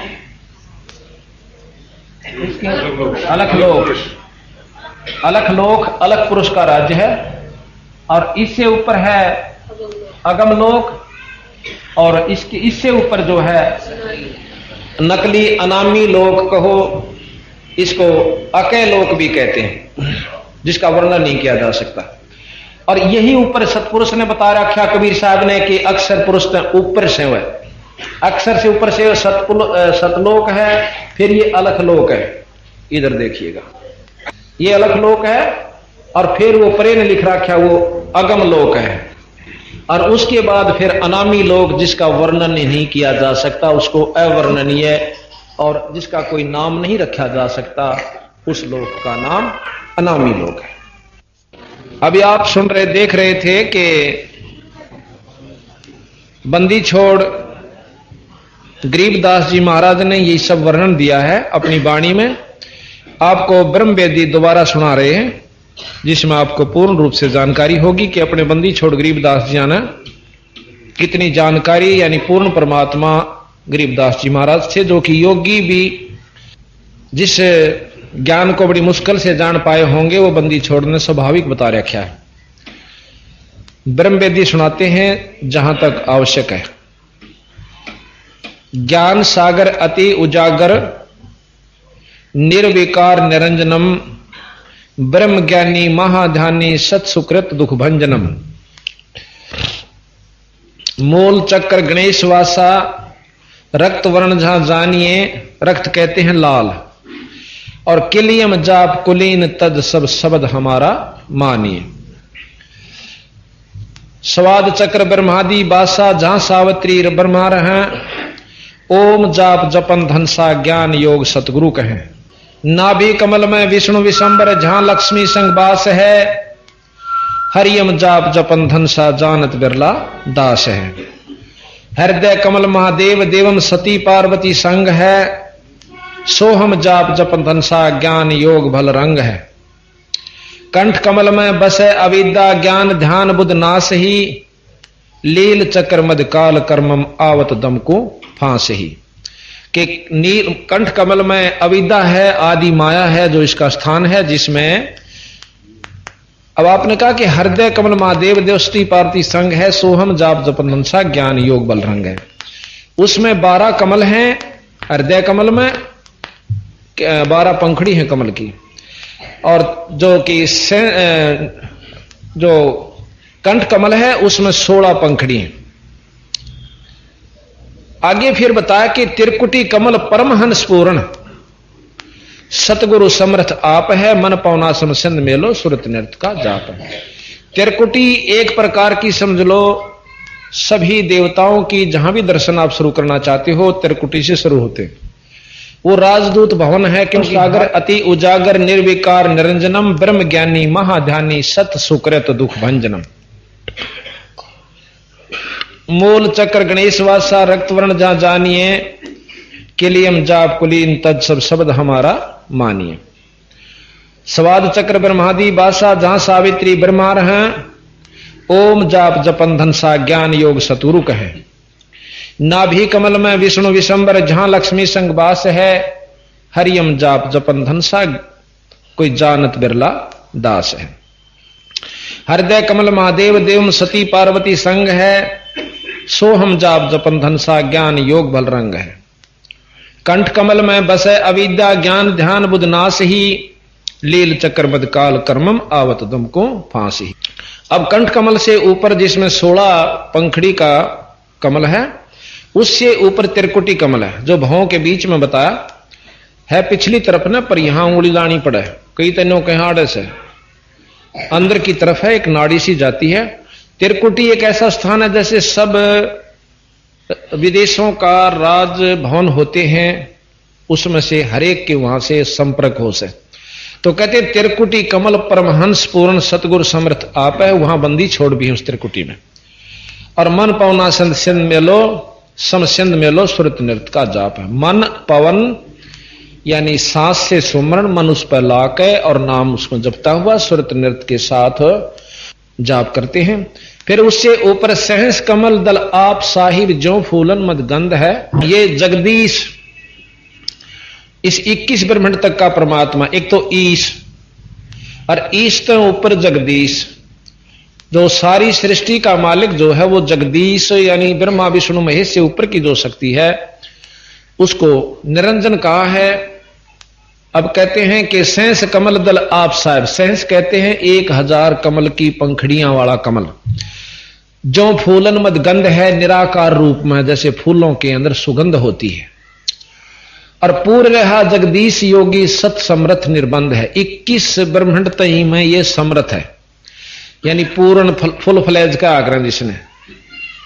अलखलोक, अलखलोक अलख पुरुष का राज्य है, और इससे ऊपर है अगमलोक, और इससे ऊपर जो है नकली अनामी लोक कहो, इसको अकय लोक भी कहते हैं, जिसका वर्णन नहीं किया जा सकता। और यही ऊपर सतपुरुष ने बता रखा कबीर साहब ने कि अक्षर पुरुष ऊपर से है, अक्षर से ऊपर से सतलोक है, फिर ये अलखलोक है। इधर देखिएगा, ये अलखलोक है, और फिर वो परे ने लिख रखा वो अगम लोक है, और उसके बाद फिर अनामी लोक, जिसका वर्णन नहीं किया जा सकता, उसको अवर्णनीय और जिसका कोई नाम नहीं रखा जा सकता, उस लोक का नाम अनामी लोक है। अभी आप सुन रहे देख रहे थे कि बंदी छोड़ गरीबदास जी महाराज ने ये सब वर्णन दिया है अपनी वाणी में। आपको ब्रह्मवेदी दोबारा सुना रहे हैं, जिसमें आपको पूर्ण रूप से जानकारी होगी कि अपने बंदी छोड़ गरीबदास जी ने कितनी जानकारी, यानी पूर्ण परमात्मा गरीबदास जी महाराज थे, जो कि योगी भी जिस ज्ञान को बड़ी मुश्किल से जान पाए होंगे, वो बंदी छोड़ ने स्वाभाविक बता रखा है। ब्रह्मवेदी सुनाते हैं जहां तक आवश्यक है। ज्ञान सागर अति उजागर निर्विकार निरंजनम ब्रह्म ज्ञानी महाध्यानी सत्सुकृत दुख भंजनम। मूल चक्र गणेश वासा रक्त वर्ण जहां जानिए, रक्त कहते हैं लाल, और किलियम जाप कुलीन तद सब शब्द हमारा मानिए। स्वाद चक्र ब्रह्मादि बासा जहां सावित्री ब्रह्मा रहें, ओम जाप जपन धनसा ज्ञान योग सतगुरु कहें। नाभि कमल में विष्णु विशंबर जहां लक्ष्मी संग बास है, हरियम जाप जपन धनसा जानत बिरला दास है। हृदय कमल महादेव देवम सती पार्वती संग है, सोहम जाप जपन धनसा ज्ञान योग भल रंग है। कंठ कमल में बसे अविद्या ज्ञान ध्यान बुध नाश ही, लील चक्र मद काल कर्मम आवत दम को फांस ही। कि नील कंठ कमल में अविद्या है, आदि माया है जो इसका स्थान है, जिसमें अब आपने कहा कि हृदय कमल महादेव देवस्ती पार्वती संग है, सोहम जाप जपन धनसा ज्ञान योग बल रंग है। उसमें 12 कमल हैं हृदय कमल में, 12 पंखड़ी हैं कमल की, और जो कि जो कंठ कमल है उसमें 16 पंखड़ी हैं। आगे फिर बताया कि त्रिकुटी कमल परमहंस पूर्ण, सतगुरु समर्थ आप है, मन पौना समसिंध मेलो सुरत नृत्य का जाप है। त्रिकुटी एक प्रकार की समझ लो सभी देवताओं की, जहां भी दर्शन आप शुरू करना चाहते हो त्रिकुटी से शुरू होते। वो राजदूत भवन है, क्योंकि सागर अति उजागर निर्विकार निरंजनम ब्रह्म ज्ञानी महाध्यानी सत सुकृत दुख भंजनम। मूल चक्र गणेश वासा रक्त वर्ण जहां जानिए, किलियम जाप कुलीन तज सब शब्द हमारा मानिए। स्वाद चक्र ब्रह्मादि बासा जहां सावित्री ब्रह्मा हैं, ओम जाप जपन धनसा ज्ञान योग सतुरु कहे। नाभि कमल में विष्णु विशंबर जहां लक्ष्मी संग वास है, हरियम जाप जपन धनसा कोई जानत बिरला दास है। हृदय कमल महादेव देवम सती पार्वती संग है, सोहम जाप जपन धनसा ज्ञान योग बल रंग है। कंठ कमल में बसे अविद्या ज्ञान ध्यान बुध नाश ही, लील चक्र मद काल कर्मम आवत दम को फांसी। अब कंठ कमल से ऊपर जिसमें 16 पंखड़ी का कमल है, उससे ऊपर त्रिकुटी कमल है, जो भवों के बीच में बताया है पिछली तरफ ना, पर यहां उंगली लानी पड़े, कई तनों के हाड़े से अंदर की तरफ है, एक नाड़ी सी जाती है। त्रिकुटी एक ऐसा स्थान है जैसे सब विदेशों का राज भवन होते हैं, उसमें से हरेक के वहां से संपर्क हो से, तो कहते त्रिकुटी कमल परमहंस पूर्ण सतगुरु समर्थ आप है, वहां बंदी छोड़ भी है उस त्रिकुटी में। और मन पवना संत सिंध मेलो सम सिंध मेलो सुरत नृत्य का जाप है। मन पवन यानी सांस से सुमरण, मन उस पर लाके और नाम उसमें जपता हुआ सुरत नृत्य के साथ जाप करते हैं। फिर उससे ऊपर सहस कमल दल आप साहिब जो फूलन मद गंध है, ये जगदीश इस 21 ब्रह्मांड तक का परमात्मा, एक तो ईश और ईश तो ऊपर जगदीश, जो सारी सृष्टि का मालिक जो है वो जगदीश यानी ब्रह्मा विष्णु महेश से ऊपर की जो शक्ति है उसको निरंजन कहा है। अब कहते हैं कि सहस कमल दल आप साहिब, सहस कहते हैं 1000 कमल की पंखड़ियां वाला कमल, जो फूलन मद गंध है, निराकार रूप में जैसे फूलों के अंदर सुगंध होती है। और पूर्ण रहा जगदीश योगी सत समर्थ निर्बंध है, 21 ब्रह्मांड तई में ये समर्थ है, यानी पूर्ण फुल फ्लैज का आग्रह जिसने,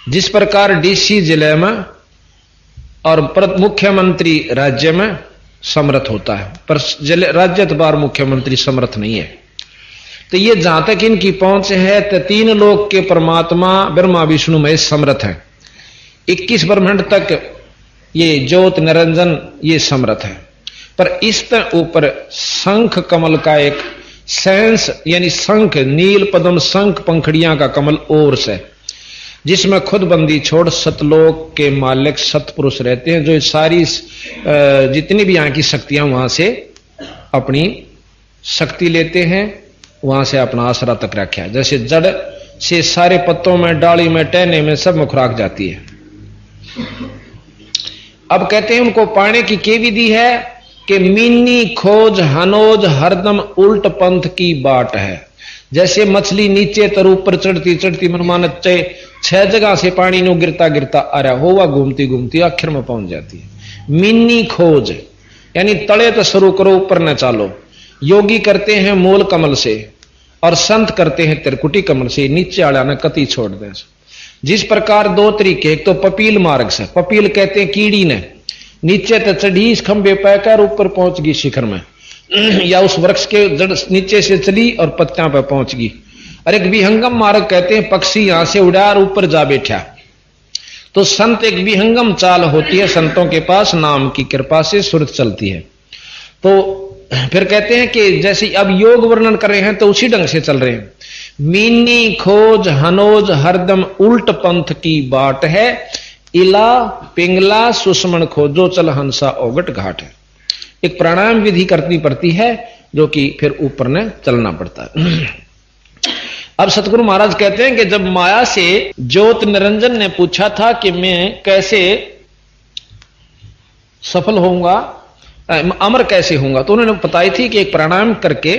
जिस प्रकार डीसी जिले में और मुख्यमंत्री राज्य में समर्थ होता है, पर राज्यतबार मुख्यमंत्री समर्थ नहीं है। तो ये जहां तक इनकी पहुंच है तो 3 लोक के परमात्मा ब्रह्मा विष्णु महेश समर्थ है, 21 ब्रह्मांड तक ये ज्योत निरंजन ये समर्थ है। पर इस ऊपर शंख कमल का एक सेंस यानी शंख नील पद्म शंख पंखड़ियां का कमल और से, जिसमें खुद बंदी छोड़ सतलोक के मालिक सतपुरुष रहते हैं, जो सारी जितनी भी यहाँ की शक्तियां वहां से अपनी शक्ति लेते हैं, वहां से अपना आसरा तक रखा है। जैसे जड़ से सारे पत्तों में डाली में टहने में सब में खुराक जाती है। अब कहते हैं उनको पाने की के विधि है कि मीनी खोज हनोज हरदम उल्ट पंथ की बाट है। जैसे मछली नीचे तर ऊपर चढ़ती चढ़ती मनमानत 6 जगह से पानी नो गिरता गिरता आ रहा होगा, घूमती घूमती आखिर में पहुंच जाती है। मिन्नी खोज यानी तले तो शुरू करो ऊपर न चालो। योगी करते हैं मूल कमल से और संत करते हैं त्रिकुटी कमल से, नीचे आड़ा न कति छोड़ दे। जिस प्रकार 2 तरीके, एक तो पपील मार्ग से, पपील कहते हैं कीड़ी ने नीचे तो चढ़ी इस खंबे पैकर ऊपर पहुंच गई शिखर में, या उस वृक्ष के जड़ नीचे से चली और पत्तियां पर पहुंच गई। और एक विहंगम मार्ग कहते हैं पक्षी यहां से उड़ा और ऊपर जा बैठा। तो संत एक विहंगम चाल होती है, संतों के पास नाम की कृपा से सुरत चलती है। तो फिर कहते हैं कि जैसे अब योग वर्णन कर रहे हैं तो उसी ढंग से चल रहे हैं। मीनी खोज हनोज हरदम उल्ट पंथ की बाट है, इला पिंगला सुषमण खोजो चल हंसा ओगट घाट है। एक प्राणायाम विधि करनी पड़ती है जो कि फिर ऊपर ने चलना पड़ता है। अब सतगुरु महाराज कहते हैं कि जब माया से ज्योत निरंजन ने पूछा था कि मैं कैसे सफल होऊंगा, अमर कैसे होऊंगा, तो उन्होंने बताई थी कि एक प्राणायाम करके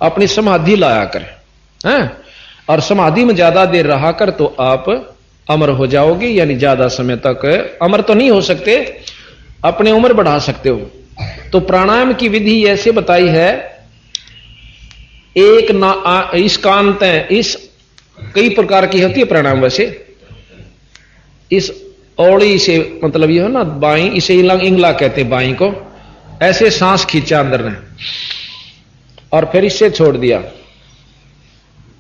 अपनी समाधि लाया कर, हैं? और समाधि में ज्यादा देर रहा कर तो आप अमर हो जाओगे, यानी ज्यादा समय तक अमर तो नहीं हो सकते, अपनी उम्र बढ़ा सकते हो। तो प्राणायाम की विधि ऐसे बताई है, एक ना इस कांत इस कई प्रकार की होती है प्राणायाम। वैसे इस औड़ी से मतलब ये हो ना बाई, इसे इंगला कहते हैं बाई को, ऐसे सांस खींचा अंदर ने और फिर इससे छोड़ दिया,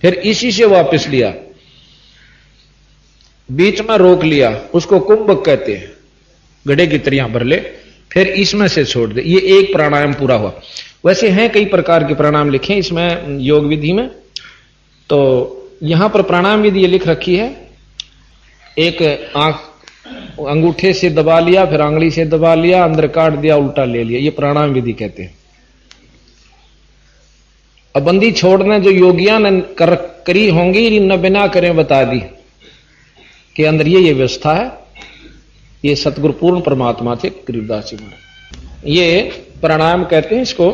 फिर इसी से वापस लिया, बीच में रोक लिया, उसको कुंभक कहते हैं, गड्ढे की तरह भर ले, फिर इसमें से छोड़ दे। ये एक प्राणायाम पूरा हुआ। वैसे हैं कई प्रकार के प्राणायाम लिखे इसमें योग विधि में, तो यहां पर प्राणायाम विधि ये लिख रखी है, एक आंख अंगूठे से दबा लिया, फिर आंगली से दबा लिया, अंदर काट दिया, उल्टा ले लिया, ये प्राणायाम विधि कहते हैं। अब बंदी छोड़ने जो योगियां ने करी होंगी न बिना करें बता दी कि अंदर ये व्यवस्था है। ये सतगुरु पूर्ण परमात्मा थे गरीबदास जी महाराज, ये प्राणायाम कहते हैं इसको।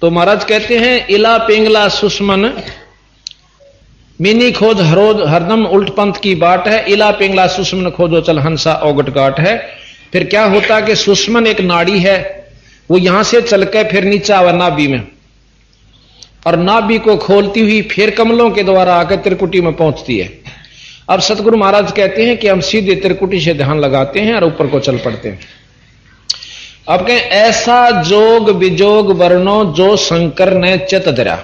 तो महाराज कहते हैं इला पिंगला सुषमन मिनी खोज हरोज हरदम उल्ट पंथ की बाट है, इला पिंगला सुषमन खोजो चल हंसा ओगट घाट है। फिर क्या होता कि सुषमन एक नाड़ी है, वो यहां से चल के फिर नीचे आवा नाभि में, और नाभि को खोलती हुई फिर कमलों के द्वारा आकर त्रिकुटी में पहुंचती है। अब सतगुरु महाराज कहते हैं कि हम सीधे त्रिकुटी से ध्यान लगाते हैं और ऊपर को चल पड़ते हैं। अब कहें ऐसा जोग विजोग वर्णो जो शंकर ने चित धरा,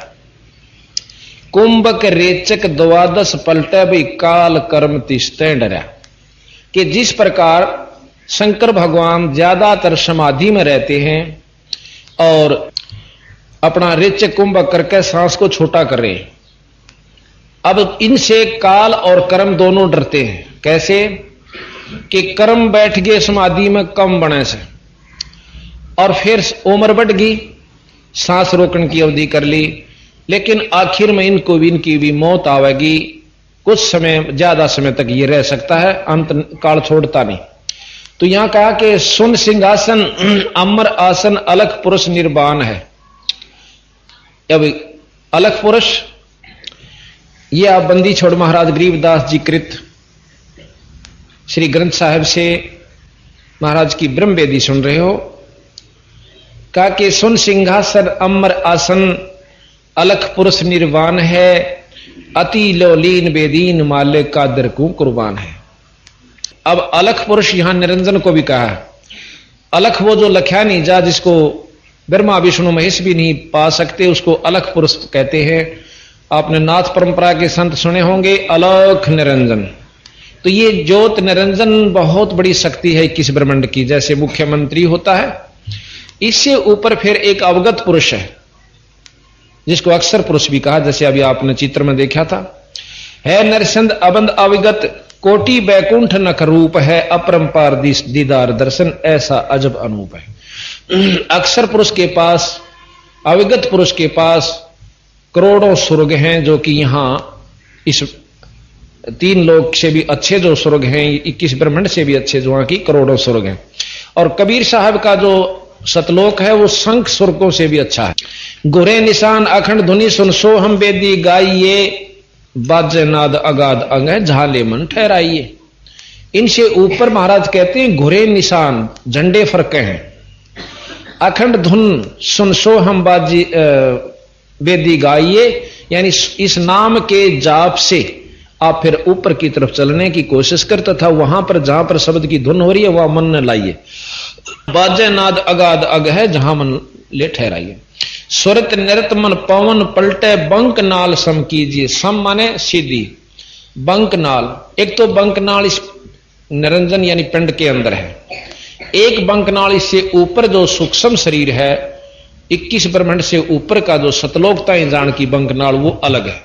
कुंभक रेचक द्वादश पलटे भाई काल कर्म तिस्ते डरा। कि जिस प्रकार शंकर भगवान ज्यादातर समाधि में रहते हैं और अपना रेचक कुंभक करके सांस को छोटा कर रहे हैं, अब इनसे काल और कर्म दोनों डरते हैं। कैसे कि कर्म बैठ गए समाधि में कम बने से, और फिर उम्र बढ़ गई, सांस रोकने की अवधि कर ली, लेकिन आखिर में इनको भी इनकी भी मौत आवेगी। कुछ समय ज्यादा समय तक ये रह सकता है, अंत काल छोड़ता नहीं। तो यहां कहा कि सुन सिंहासन अमर आसन अलख पुरुष निर्वाण है। अब अलख पुरुष ये आप बंदी छोड़ महाराज गरीबदास जी कृत श्री ग्रंथ साहिब से महाराज की ब्रह्म वेदी सुन रहे हो। कहा कि सुन सिंहासन अमर आसन अलख पुरुष निर्वाण है, अति लोलीन बेदीन माले कादर को कुर्बान है। अब अलख पुरुष यहां निरंजन को भी कहा है। अलख वो जो लख्या नहीं जा, जिसको ब्रह्मा विष्णु महेश भी नहीं पा सकते, उसको अलख पुरुष कहते हैं। आपने नाथ परंपरा के संत सुने होंगे अलख निरंजन। तो ये ज्योत निरंजन बहुत बड़ी शक्ति है 21 ब्रह्मांड की। जैसे मुख्यमंत्री होता है, इससे ऊपर फिर एक अवगत पुरुष है जिसको अक्षर पुरुष भी कहा, जैसे अभी आपने चित्र में देखा था। है नरसंद अबंद अविगत कोटि बैकुंठ नख रूप है, अपरंपार दीदार दर्शन ऐसा अजब अनूप है। अक्षर पुरुष के पास, अविगत पुरुष के पास करोड़ों स्वर्ग हैं, जो कि यहां इस 3 लोक से भी अच्छे जो स्वर्ग हैं, 21 ब्रह्मांड से भी अच्छे जो वहां की करोड़ों स्वर्ग हैं। और कबीर साहब का जो सतलोक है वो संख स्वर्गों से भी अच्छा है। गुरे निशान अखंड धुनि सुन सो हम बेदी गाइये, बाजे नाद अगाध अंग है झाले मन ठहराइए। इनसे ऊपर महाराज कहते हैं घुरे निशान झंडे फरके हैं, अखंड धुन सुन सो हम बाजी बेदी गाइए, यानी इस नाम के जाप से आप फिर ऊपर की तरफ चलने की कोशिश करता था। वहां पर जहां पर शब्द की धुन हो रही है वहां मन न लाइए। बाजे नाद अगाध अग है जहां मन ले ठहराइए। सुरत नृत मन पवन पलटे बंक नाल सम कीजिए। सम माने सीधी, बंकनाल, एक तो बंकनाल इस निरंजन यानी पिंड के अंदर है, एक बंकनाल इससे ऊपर जो सूक्ष्म शरीर है 21 ब्रह्मांड से ऊपर का जो सतलोकता जान की बंकनाल वो अलग है।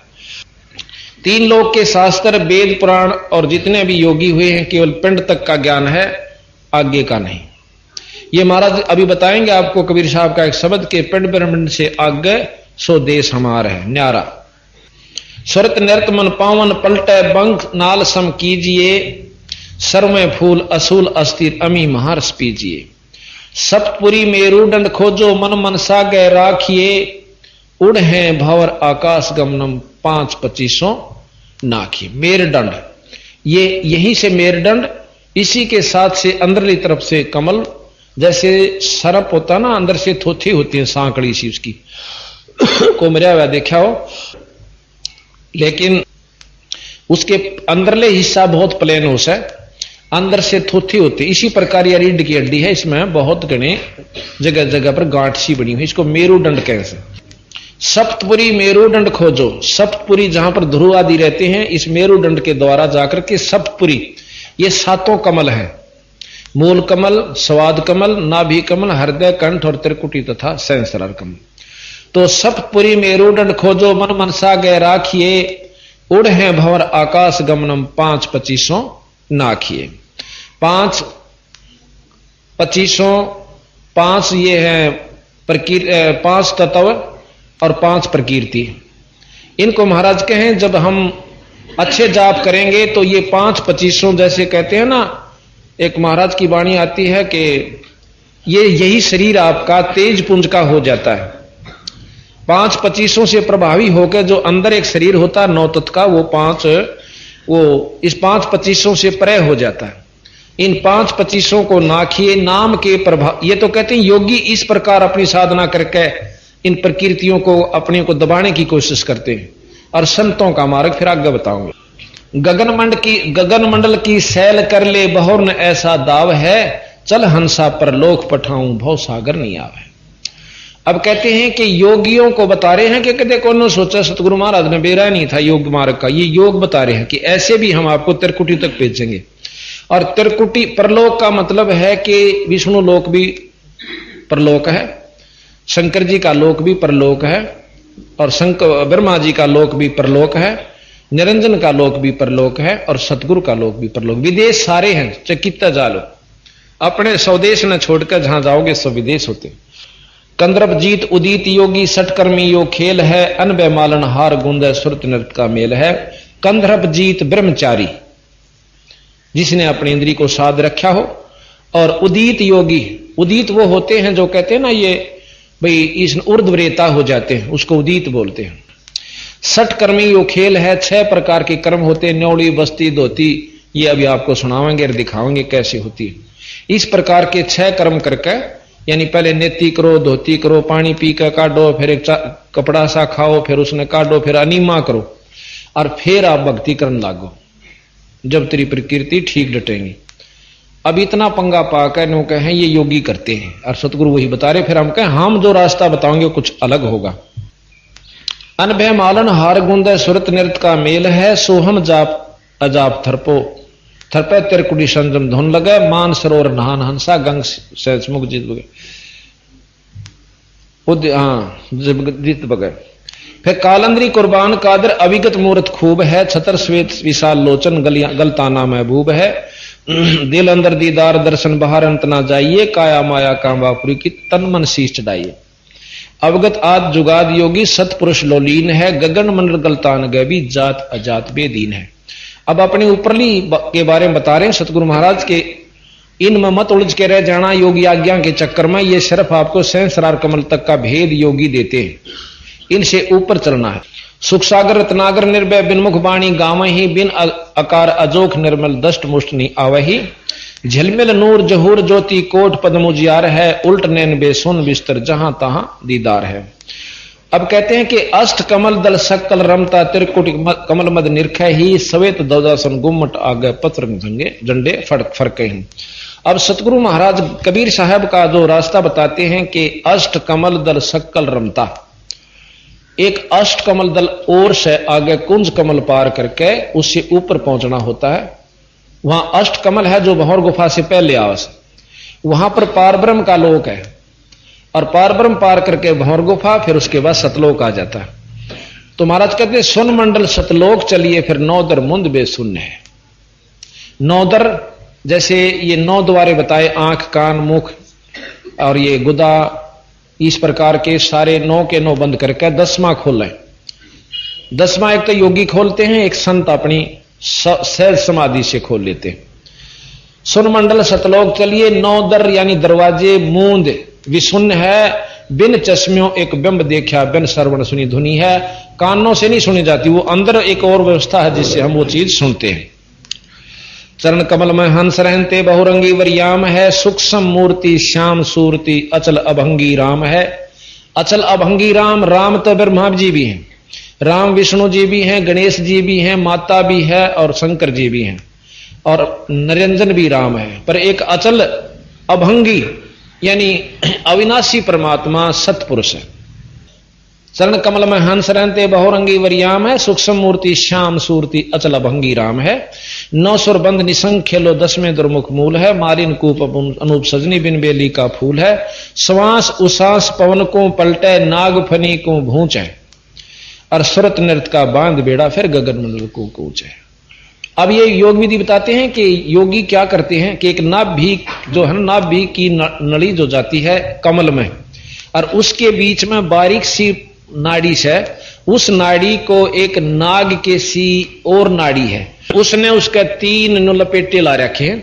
3 लोक के शास्त्र वेद पुराण और जितने भी योगी हुए हैं केवल पिंड तक का ज्ञान है, आगे का नहीं। ये महाराज अभी बताएंगे आपको कबीर साहब का एक शब्द के पिंड ब्रह्मांड से आगे सो देश हमारा है न्यारा। सुरत नृत मन पावन पलटे बंक नाल सम कीजिए, सर में फूल असूल अस्थिर अमी महारस पीजिए। सप्तपुरी मेरुदंड खोजो मन मनसा गए राखिए, उड़ हैं भंवर आकाश गमनम 5-25 नाखी। मेरुदंड ये यहीं से मेरुदंड, इसी के साथ से अंदरली तरफ से कमल, जैसे सरप होता ना अंदर से थोथी होती है सांकड़ी सी उसकी को मरिया हुआ देखा हो, लेकिन उसके अंदरले हिस्सा बहुत प्लेन होता है, अंदर से थोथी होती है। इसी प्रकार ये रीढ़ की हड्डी है, इसमें बहुत घने जगह जगह पर गांठ सी बनी हुई, इसको मेरुदंड कहते हैं। सप्तपुरी मेरुदंड खोजो, सप्तपुरी जहां पर ध्रुव आदि रहते हैं इस मेरुदंड के द्वारा जाकर के सप्तपुरी, ये 7 कमल है, मूल कमल, स्वाद कमल, नाभि कमल, हृदय कंठ और त्रिकुटी तथा सहस्रार कमल। तो सप्तपुरी मेरुदंड खोजो मन मनसा गए राखिए, उड़ हैं भंवर आकाश गमनम 5-25 नाखिए। 5-25 5 ये है 5 तत्व और 5 प्रकृति। इनको महाराज कहें जब हम अच्छे जाप करेंगे तो ये 5-25 जैसे कहते हैं ना, एक महाराज की वाणी आती है कि ये यही शरीर आपका तेज पुंज का हो जाता है। 5-25 से प्रभावी होकर जो अंदर एक शरीर होता है 9 तत्व का, वो इस 5-25 से परे हो जाता है। इन 5-25 को नाखिए नाम के प्रभाव, ये तो कहते हैं योगी इस प्रकार अपनी साधना करके इन प्रकृतियों को अपने को दबाने की कोशिश करते हैं। और संतों का मार्ग फिर आगे बताऊंगे। गगन मंडल की सैल कर ले बहुर न ऐसा दाव है, चल हंसा पर लोक पठाऊं भव सागर नहीं आवे। अब कहते हैं कि योगियों को बता रहे हैं कि कदे कौन ने सोचा सतगुरु महाराज ने बेरा नहीं था योग मार्ग का, ये योग बता रहे हैं कि ऐसे भी हम आपको त्रिकुटी तक भेजेंगे। और त्रिकुटी परलोक का मतलब है कि विष्णु लोक भी परलोक है, शंकर जी का लोक भी परलोक है, और शंकर ब्रह्मा जी का लोक भी परलोक है, निरंजन का लोक भी परलोक है, और सतगुरु का लोक भी परलोक। विदेश सारे हैं, चकित्ता जालो, अपने स्वदेश न छोड़कर जहां जाओगे सब विदेश होते। कंद्रप जीत उदित योगी सटकर्मी यो खेल है, अनबे मालन हार गुंद सुरत नृत्य का मेल है। कंद्रप जीत ब्रह्मचारी जिसने अपनी इंद्री को साध रखा हो, और उदित योगी, उदित वो होते हैं जो कहते हैं ना ये भाई इस ऊर्ध्वरेता हो जाते हैं, उसको उदित बोलते हैं। सटकर्मी यो खेल है, 6 प्रकार के कर्म होते हैं, न्योड़ी बस्ती धोती, ये अभी आपको सुनावेंगे और दिखावेंगे कैसे होती है। इस प्रकार के 6 कर्म करके, यानी पहले नेति करो, धोती करो, पानी पी कर काटो, फिर एक कपड़ा सा खाओ, फिर उसने काटो, फिर अनिमा करो, और फिर आप भक्ति करने लागो, जब तेरी प्रकृति ठीक डटेंगी। अब इतना पंगा पाकर नो कहें ये योगी करते हैं, और सतगुरु वही बता रहे, फिर हम कहें हम जो रास्ता बताओगे कुछ अलग होगा। अनभय मालन हार गुंद सुरत नृत्य का मेल है, सोहम जाप अजाप थरपो थरपे त्रिकुटी संजम धुन लगे, मान सरोवर नहान हंसा गंग सहसमुख जीत बगे जीत बगे। फिर कालंदरी कुर्बान कादर अविगत मूर्त खूब है, छतर श्वेत विशाल लोचन गलताना महबूब है। दिल अंदर दीदार दर्शन बाहर अंत ना जाइए, काया माया कामवापुरी की तन मन शीश चढ़ाइए। अवगत आद जुगाद योगी सतपुरुष लोलीन है, गगन मंडल गलतान गैबी जात अजात बेदीन है। अब अपने ऊपरली के बारे में बता रहे हैं सतगुरु महाराज के, इनमें मत उलझ के रह जाना योगी आज्ञा के चक्कर में, ये सिर्फ आपको सहस्रार कमल तक का भेद योगी देते हैं, इनसे ऊपर चलना है। सुख सागर रत्नागर निर्भय बिनमुख बाणी गावही, बिन अकार अजोख निर्मल दष्ट मुष्ट नहीं आवही। झिलमिल नूर जहूर ज्योति कोट पद्म उजियार है, उल्ट नैन बेसुन बिस्तर जहां तहां दीदार है। अब कहते हैं कि अष्ट कमल दल सक्कल रमता त्रिकुटी कमल मद निरख ही, सवेत दौदासन गुम्मट आगे पत्र झंगे झंडे फड़के ही। अब सतगुरु महाराज कबीर साहब का जो रास्ता बताते हैं कि अष्ट कमल दल सक्कल रमता, एक अष्ट कमल दल और से आगे कुंज कमल पार करके उससे ऊपर पहुंचना होता है। वहां अष्ट कमल है जो भंवर गुफा से पहले आवस, वहां पर पारब्रह्म का लोक है, और पारब्रह्म पार करके भंवर गुफा, फिर उसके बाद सतलोक आ जाता है। तो महाराज कहते हैं सुन मंडल सतलोक चलिए, फिर नौदर मुंद बेशून्य है। नौदर जैसे ये 9 द्वारे बताए, आंख कान मुख और ये गुदा, इस प्रकार के सारे 9 के 9 बंद करके 10वां खोलें। 10वां एक तो योगी खोलते हैं, एक संत अपनी सहज समाधि से खोल लेते हैं। सुन मंडल सतलोक चलिए, 9 दर यानी दरवाजे मूंद विशून्य है, बिन चश्मियों एक बिंब देखा, बिन श्रवण सुनी धुनी है। कानों से नहीं सुनी जाती, वो अंदर एक और व्यवस्था है जिससे हम वो चीज सुनते हैं। चरण कमल में हंस रहते बहुरंगी वरियाम है, सूक्ष्म मूर्ति श्याम सूरति अचल अभंगी राम है। अचल अभंगी राम, राम तो ब्रह्मा जी भी हैं, राम विष्णु जी भी हैं, गणेश जी भी हैं, माता भी है और शंकर जी भी हैं, और निरंजन भी राम है। पर एक अचल अभंगी यानी अविनाशी परमात्मा सतपुरुष है। चरण कमल में हंस रहते बहुरंगी वरियाम है, सूक्ष्म मूर्ति श्याम सूरति अचल अभंगी राम है। 9 सुर बंद निसंख्य लो 10वें दुर्मुख मूल है, मारिन कूप अनूप सजनी बिन बेली का फूल है। श्वास उसास पवन को पलटे, नाग फनी को भूंच है, और सुरत नृत्य का बांध बेड़ा, फिर गगन मंडल को कूच है। अब ये योग विधि बताते हैं कि योगी क्या करते हैं कि एक नाभि जो है, नाभि की नली जो जाती है कमल में, और उसके बीच में बारीक सी नाड़ी से, उस नाड़ी को एक नाग के सी और नाड़ी है, उसने उसके 3 लपेटे ला रखे हैं,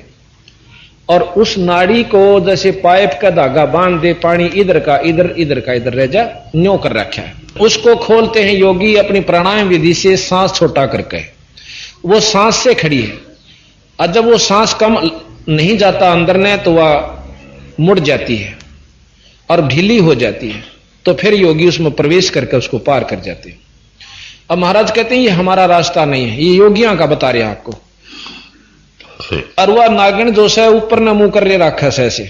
और उस नाड़ी को जैसे पाइप का धागा बांध दे, पानी इधर का इधर, इधर का इधर रह जा, न्यों कर रखा है। उसको खोलते हैं योगी अपनी प्राणायाम विधि से, सांस छोटा करके। वो सांस से खड़ी है, और जब वो सांस कम नहीं जाता अंदर ने, तो वह मुड़ जाती है और ढीली हो जाती है, तो फिर योगी उसमें प्रवेश करके उसको पार कर जाते हैं। अब महाराज कहते हैं ये हमारा रास्ता नहीं है, ये योगियां का बता रहे हैं आपको। और वह नागिन जो है ऊपर न मुंह कर ले रखा है ऐसे,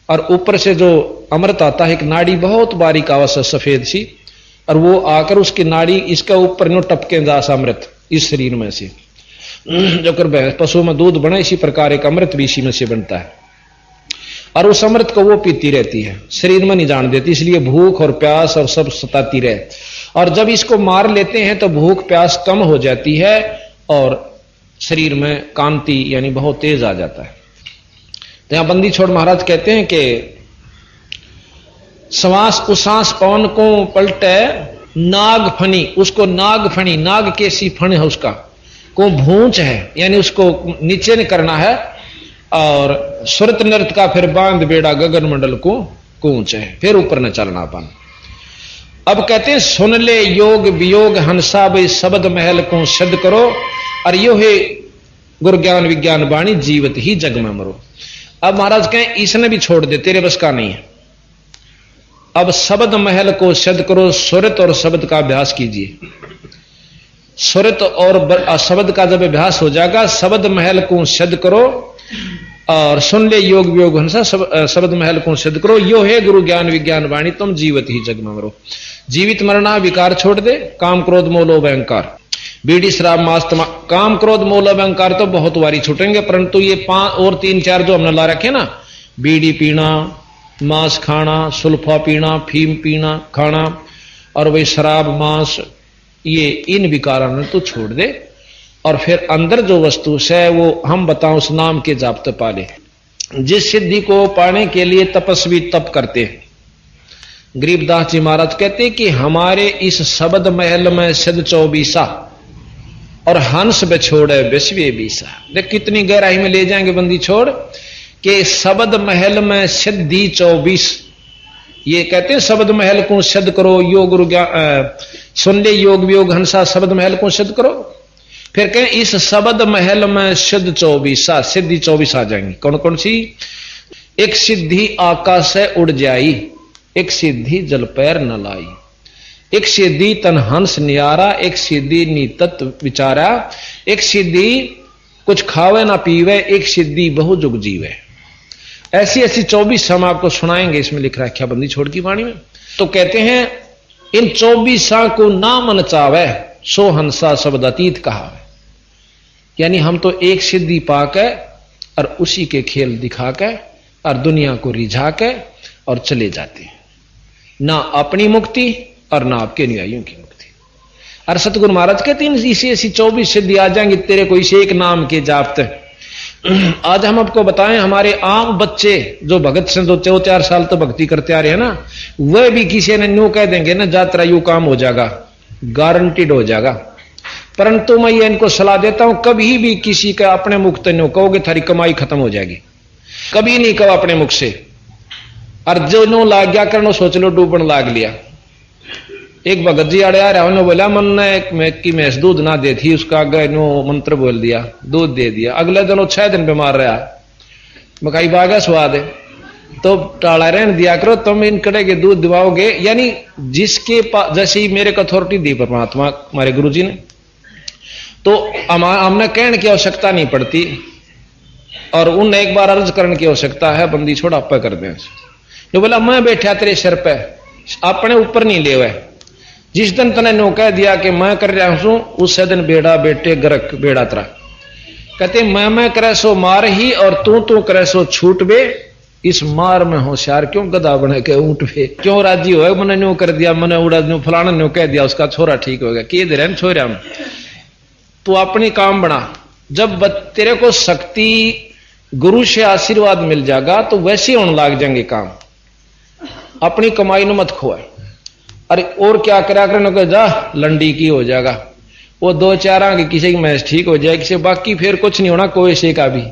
और ऊपर से जो अमृत आता है, एक नाड़ी बहुत बारीक आवाज सफेद सी, और वो आकर उसकी नाड़ी इसका ऊपर नो टपके जास अमृत इस शरीर में से, जो कर पशु में दूध बने, इसी प्रकार एक अमृत भी इसी में से बनता है, और उस अमृत को वो पीती रहती है, शरीर में नहीं जान देती, इसलिए भूख और प्यास और सब सताती रहे। और जब इसको मार लेते हैं तो भूख प्यास कम हो जाती है, और शरीर में कांति यानी बहुत तेज आ जाता है। तो यहां बंदी छोड़ महाराज कहते हैं कि श्वास उसास पवन को पलटे, नाग फनी, उसको नाग फनी, नाग के सी फण है उसका, को भूंच है यानी उसको नीचे नहीं करना है, और सुरत नृत्य का फिर बांध बेड़ा, गगन मंडल को कूच है, फिर ऊपर न चलना अपन। अब कहते हैं सुन ले योग वियोग हंसा भाई शब्द महल को सिद्ध करो, और यो है गुरु ज्ञान विज्ञान वाणी जीवत ही जग में मरो। अब महाराज कहें इसने भी छोड़ दे, तेरे बस का नहीं है। अब शब्द महल को सिद्ध करो, सुरत और शब्द का अभ्यास कीजिए। सुरत और शब्द का जब अभ्यास हो जाएगा, शब्द महल को सिद्ध करो, और सुन ले योग वियोग हंसा शब्द महल को सिद्ध करो, यो है गुरु ज्ञान विज्ञान वाणी तुम जीवित ही जग में मरो। जीवित मरना विकार छोड़ दे, काम क्रोध मोह लोभ अहंकार, बीड़ी शराब मांस काम क्रोध मोह लोभ अहंकार तो बहुत वारी छूटेंगे, परंतु ये 5 और 3 4 जो हमने ला रखे ना, बीड़ी पीना, मांस खाना, सुल्फा पीना, फीम पीना खाना, और वही शराब मांस, ये इन विकारों ने तो छोड़ दे, और फिर अंदर जो वस्तु है वो हम बताओ उस नाम के जाप्त पाले। जिस सिद्धि को पाने के लिए तपस्वी तप करते हैं। गरीबदास जी महाराज कहते कि हमारे इस शब्द महल में सिद्ध 24 और हंस बिछोड़े विश्वे 20। देख कितनी गहराई में ले जाएंगे बंदी छोड़ के शब्द महल में सिद्धि 24। ये कहते हैं शब्द महल को सिद्ध करो, योग गुरु सुन ले योग वियोग हंसा शब्द महल को सिद्ध करो। फिर कहें इस शब्द महल में सिद्ध 24 सिद्धि 24 आ जाएंगी। कौन कौन सी? एक सिद्धि आकाश से उड़ जाई, एक सिद्धि जल पैर न लाई, एक सिद्धि तन हंस नियारा, एक सिद्धि नीतत विचारा, एक सिद्धि कुछ खावे ना पीवे, एक सिद्धि बहु जुग जीवे। ऐसी ऐसी 24 हम आपको सुनाएंगे। इसमें लिख रहा है क्या बंदी छोड़ की वाणी में। तो कहते हैं इन 24 को ना मन चावे सो हंसा शब्द अतीत कहा। यानी हम तो एक सिद्धि पाके और उसी के खेल दिखा के और दुनिया को रिझा के और चले जाते हैं, ना अपनी मुक्ति और ना आपके अनुयायियों की मुक्ति। और सतगुरु महाराज कहते हैं इसी ऐसी 24 सिद्धि आ जाएंगी तेरे को इसे एक नाम के जापते। आज हम आपको बताएं, हमारे आम बच्चे जो भगत से 2-4 साल तो भक्ति करते आ रहे हैं ना, वह भी किसी ने न्यू कह देंगे ना जात्रा यू काम हो जाएगा, गारंटीड हो जाएगा। परंतु मैं ये इनको सलाह देता हूं, कभी भी किसी का अपने मुख से न्यू कहोगे थारी कमाई खत्म हो जाएगी, कभी नहीं कहो अपने मुख से। और जो नो लाग गया करनो सोच लो डूबन लाग लिया। एक भगत जी आड़े आ रहा, उन्होंने बोला मन ने कि मैंस दूध ना दे थी, उसका आगे नो मंत्र बोल दिया, दूध दे दिया। अगले दिन 6 दिन बीमार रहा, मकाई बागा स्वाद है तो टाला रहने दिया करो, तुम इन कड़े के दूध दिवाओगे। यानी जिसके पास, जैसे ही मेरे को अथॉरिटी दी परमात्मा हमारे गुरु जी ने, तो हमने कहने की आवश्यकता नहीं पड़ती और उन्हें एक बार अर्ज करने की आवश्यकता है, बंदी छोड़ा आप कर दें। जो बोला मैं बैठा तेरे सिर पे, अपने ऊपर नहीं ले हुए। जिस दिन तने नो कह दिया कि मैं कर रहा हूं, उस दिन बेड़ा बेटे गरक बेड़ा तरा। कहते मैं करे सो मार ही और तू करे सो छूट बे, इस मार में होशियार क्यों गधा बने के ऊंट बे। क्यों राजी हो मैंने न्यू कर दिया, मैंने उड़ा न्यू फलाना न्यू कह दिया, उसका छोरा ठीक हो गया, कि दे रहे छोरा हम तू अपनी काम बना। जब तेरे को शक्ति गुरु से आशीर्वाद मिल जाएगा तो वैसे होने लग जाएंगे काम, अपनी कमाई न मत खोए। अरे और क्या करा कर जा लंडी की हो जाएगा, वो 2-4 आगे किसी की मैच ठीक हो जाए, किसी बाकी फिर कुछ नहीं होना, कोई से का भी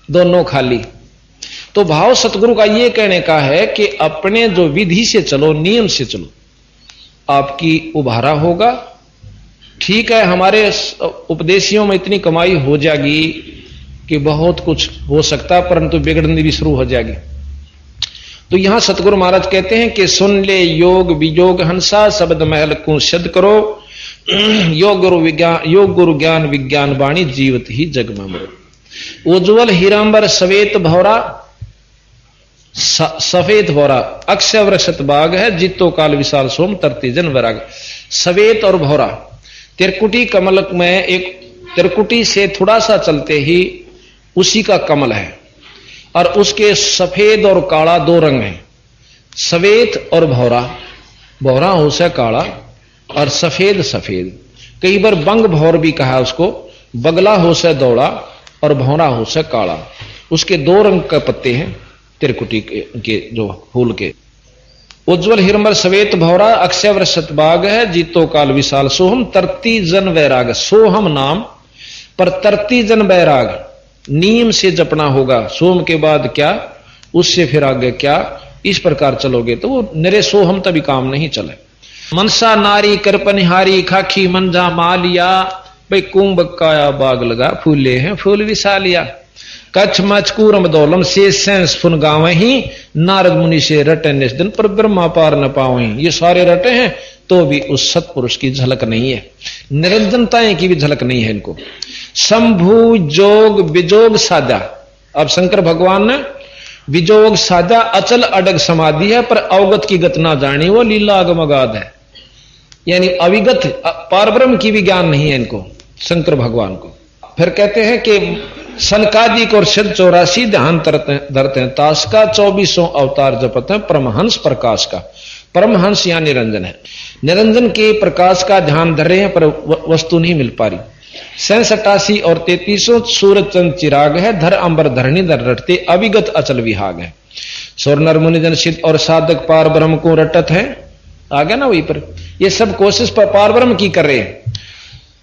दोनों खाली। तो भाव सतगुरु का ये कहने का है कि अपने जो विधि से चलो, नियम से चलो, आपकी उभारा होगा। ठीक है हमारे उपदेशियों में इतनी कमाई हो जाएगी कि बहुत कुछ हो सकता, परंतु बिगड़नी भी शुरू हो जाएगी। तो यहां सतगुरु महाराज कहते हैं कि सुन ले योग वियोग हंसा, शब्द महल को सिद्ध करो, योग गुरु ज्ञान विज्ञान वाणी जीवत ही जग में मरो। उज्ज्वल हीरांबर सवेत भौरा, सफेद भौरा अक्षय वृक्षत बाग है, जीतो काल विशाल सोम तरती जन वैराग। सवेत और भौरा तिरकुटी कमल में, एक तिरकुटी से थोड़ा सा चलते ही उसी का कमल है, और उसके सफेद और काला 2 रंग हैं, सवेत और भौरा। भौरा हो से काला और सफेद सफेद। कई बार बंग भौर भी कहा उसको, बगला हो से दौड़ा और भौरा हो से काला। उसके 2 रंग के पत्ते हैं तिरकुटी के जो फूल के। उज्ज्वल हिरमर सवेत भौरा अक्षय वृषत बाग है, जीतो काल विशाल सोहम तरती जन वैराग। सोहम नाम पर तरती जन वैराग, नियम से जपना होगा। सोम के बाद क्या, उससे फिर आगे क्या, इस प्रकार चलोगे तो वो निरे सोहम तभी काम नहीं चले। मनसा नारी करपनिहारी खाखी मंजा मालिया, भाई कुंभ काया बाग लगा फूले हैं फूल विशालिया। कच्छ मचकूरम दौलम से सेंस फुन गावे ही, नारद मुनि से रटे निस दिन पर ब्रह्मा पार न पावे। ये सारे रटे हैं तो भी उस सतपुरुष की झलक नहीं है, निरंजनताएं की भी झलक नहीं है इनको। शंभु जोग विजोग साधा, अब शंकर भगवान ने विजोग साधा, अचल अडग समाधि है पर अवगत की गत ना जानी, वो लीला अगमगाध है। यानी अविगत पारब्रह्म की भी ज्ञान नहीं है इनको, शंकर भगवान को। फिर कहते हैं कि सनकादिक और सिद्ध 84 ध्यान धरते हैं ताश का, 24 अवतार जपते हैं परमहंस प्रकाश का। परमहंस या निरंजन है, निरंजन के प्रकाश का ध्यान धर रहे हैं पर वस्तु नहीं मिल पा रही। 87 और 33 सूरज चंद चिराग है, धर अंबर धरणी धर रटते अविगत अचल विहाग है। स्वर नर मुनिजन सिद्ध और साधक पार ब्रह्म को रटत है, आ गया ना वहीं पर। ये सब कोशिश पर पार ब्रह्म की कर रहे हैं,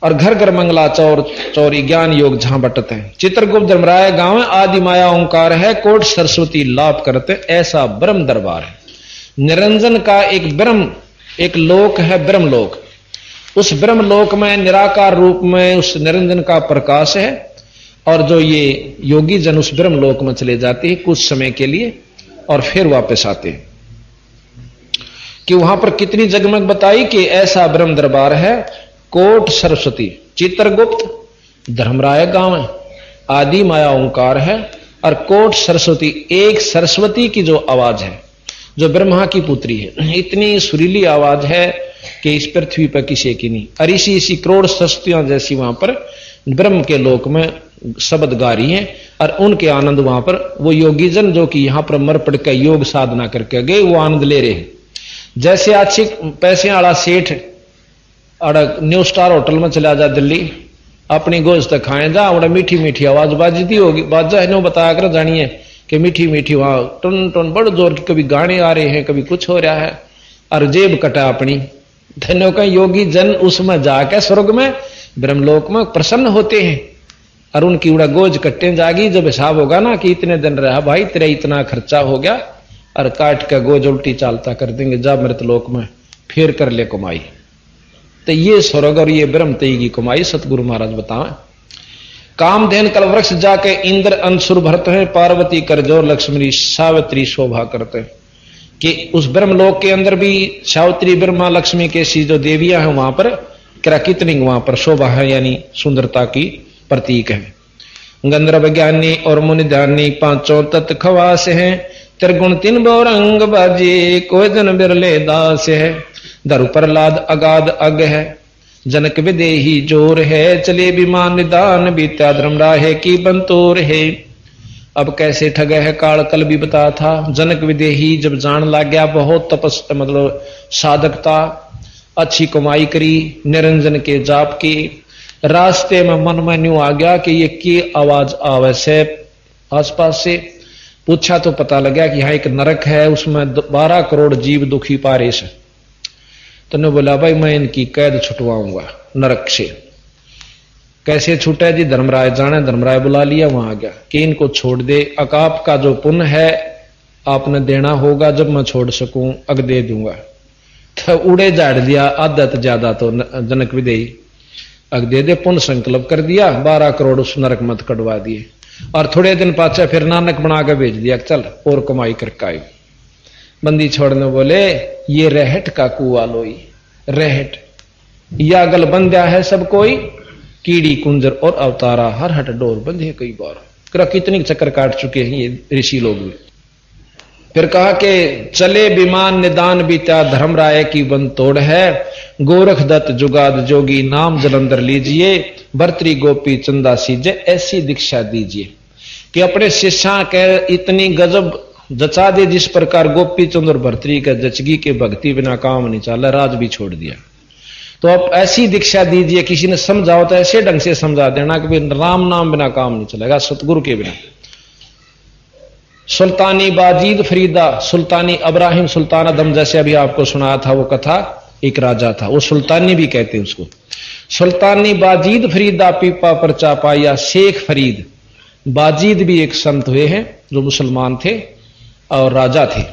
और घर घर मंगला चौर चौरी ज्ञान योग जहां बटत है। चित्रगुप्त धर्मराय गांव आदि माया ओंकार है, कोट सरस्वती लाभ करते ऐसा ब्रह्म दरबार है। निरंजन का एक ब्रह्म, एक लोक है ब्रह्म लोक। उस ब्रह्म लोक में निराकार रूप में उस निरंजन का प्रकाश है, और जो ये योगी जन उस ब्रह्म लोक में चले जाते हैं कुछ समय के लिए और फिर वापस आते हैं। कि वहां पर कितनी जगमग बताई कि ऐसा ब्रह्म दरबार है। कोट सरस्वती, चित्रगुप्त धर्मराय गांव है, आदि माया ओंकार है, और कोट सरस्वती एक सरस्वती की जो आवाज है, जो ब्रह्मा की पुत्री है, इतनी सुरीली आवाज है कि इस पृथ्वी पर किसी की नहीं। और इसी करोड़ सस्तियां जैसी वहां पर ब्रह्म के लोक में शब्द गा रही हैं, और उनके आनंद वहां पर वो योगी जन जो कि यहां पर मर पड़ के योग साधना करके गए वो आनंद ले रहे हैं। जैसे अच्छे पैसे वाला सेठ न्यू स्टार होटल में चला जा दिल्ली, अपनी गोश्त खाए जा, बड़ा मीठी मीठी आवाज बाजती होगी, बाजा है बताया कर जानिए कि मीठी मीठी वहां टन टन बड़ जोर की कभी गाने आ रहे हैं, कभी कुछ हो रहा है, और जेब कटा अपनी। धन्यों का योगी जन उसमें जाकर स्वर्ग में ब्रह्मलोक में प्रसन्न होते हैं, और उनकी उड़ा गोज कट्टे जागी। जब हिसाब होगा ना कि इतने दिन रहा भाई तेरा इतना खर्चा हो गया, और काट का गोज उल्टी चालता कर देंगे, जा मृतलोक में फिर कर ले कमाई। तो ये स्वर्ग और ये ब्रह्म तई की कमाई सतगुरु महाराज बताएं। कामधेन कल्पवृक्ष जाके इंद्र अंशुर भरते हैं, पार्वती करजोर लक्ष्मी सावित्री शोभा करते हैं। कि उस ब्रह्मलोक के अंदर भी सावित्री ब्रह्मा लक्ष्मी कैसी जो देवियां हैं वहां पर कितनी वहां पर शोभा है, यानी सुंदरता की प्रतीक है। गंधर्व ज्ञानी और मुनि ध्यानी पांचों तत्व खवास है, त्रिगुण तीन बहुरंग बाजी कोई जन बिरले दास है। धरु प्रहलाद अगाध अग है, जनक विदेही जोर है, चले विमान निदान बीता धर्म राहे की बंतोर है। अब कैसे ठगे है काल कल भी बताया था। जनक विदेही जब जान लग गया, बहुत तपस मतलब साधकता, अच्छी कमाई करी निरंजन के जाप की, रास्ते में मन में न्यू आ गया कि ये की आवाज आवे से आसपास से। पूछा तो पता लगा कि यहाँ एक नरक है, उसमें 12 करोड़ जीव दुखी पारेश है। तो ने बोला भाई मैं इनकी कैद छुटवाऊंगा नरक से। कैसे छूटा जी, धर्मराय जाने, धर्मराय बुला लिया, वहां आ गया कि इनको छोड़ दे, अकाप का जो पुण्य है आपने देना होगा, जब मैं छोड़ सकूं अग दे दूंगा। तो उड़े झाड़ दिया आधा तो ज्यादा तो जनक विदेही, अग दे दे, पुण्य संकल्प कर दिया, 12 करोड़ उस नरक मत कटवा दिए। और थोड़े दिन पाचा फिर नानक बना के भेज दिया, चल और कमाई करके आए। बंदी छोड़ने बोले ये रहट का कुआ लोई, रहट या गल बंध्या है सब कोई, कीड़ी कुंजर और अवतारा हर हट डोर बंधे कई बार। कितनी चक्कर काट चुके हैं ये ऋषि लोग भी। फिर कहा कि चले विमान निदान बीता धर्म राय की बन तोड़ है, गोरख दत्त जुगाद जोगी नाम जलंधर लीजिए, भर्तरी गोपी चंदा सीजे ऐसी दीक्षा दीजिए। कि अपने शिष्या के इतनी गजब जचा दे जिस प्रकार गोपी चंद और भर्तरी का जचगी के भक्ति बिना काम नहीं चला, राज भी छोड़ दिया। तो आप ऐसी दीक्षा दीजिए, किसी ने समझाओ तो ऐसे ढंग से समझा देना कि राम नाम बिना काम नहीं चलेगा, सतगुरु के बिना। सुल्तानी बाजीद फरीदा, सुल्तानी अब्राहिम सुल्तान अदम, जैसे अभी आपको सुनाया था वो कथा, एक राजा था, वो सुल्तानी भी कहते हैं उसको। सुल्तानी बाजीद फरीदा पीपा पर चापाया, शेख फरीद। बाजीद भी एक संत हुए हैं जो मुसलमान थे और राजा थे।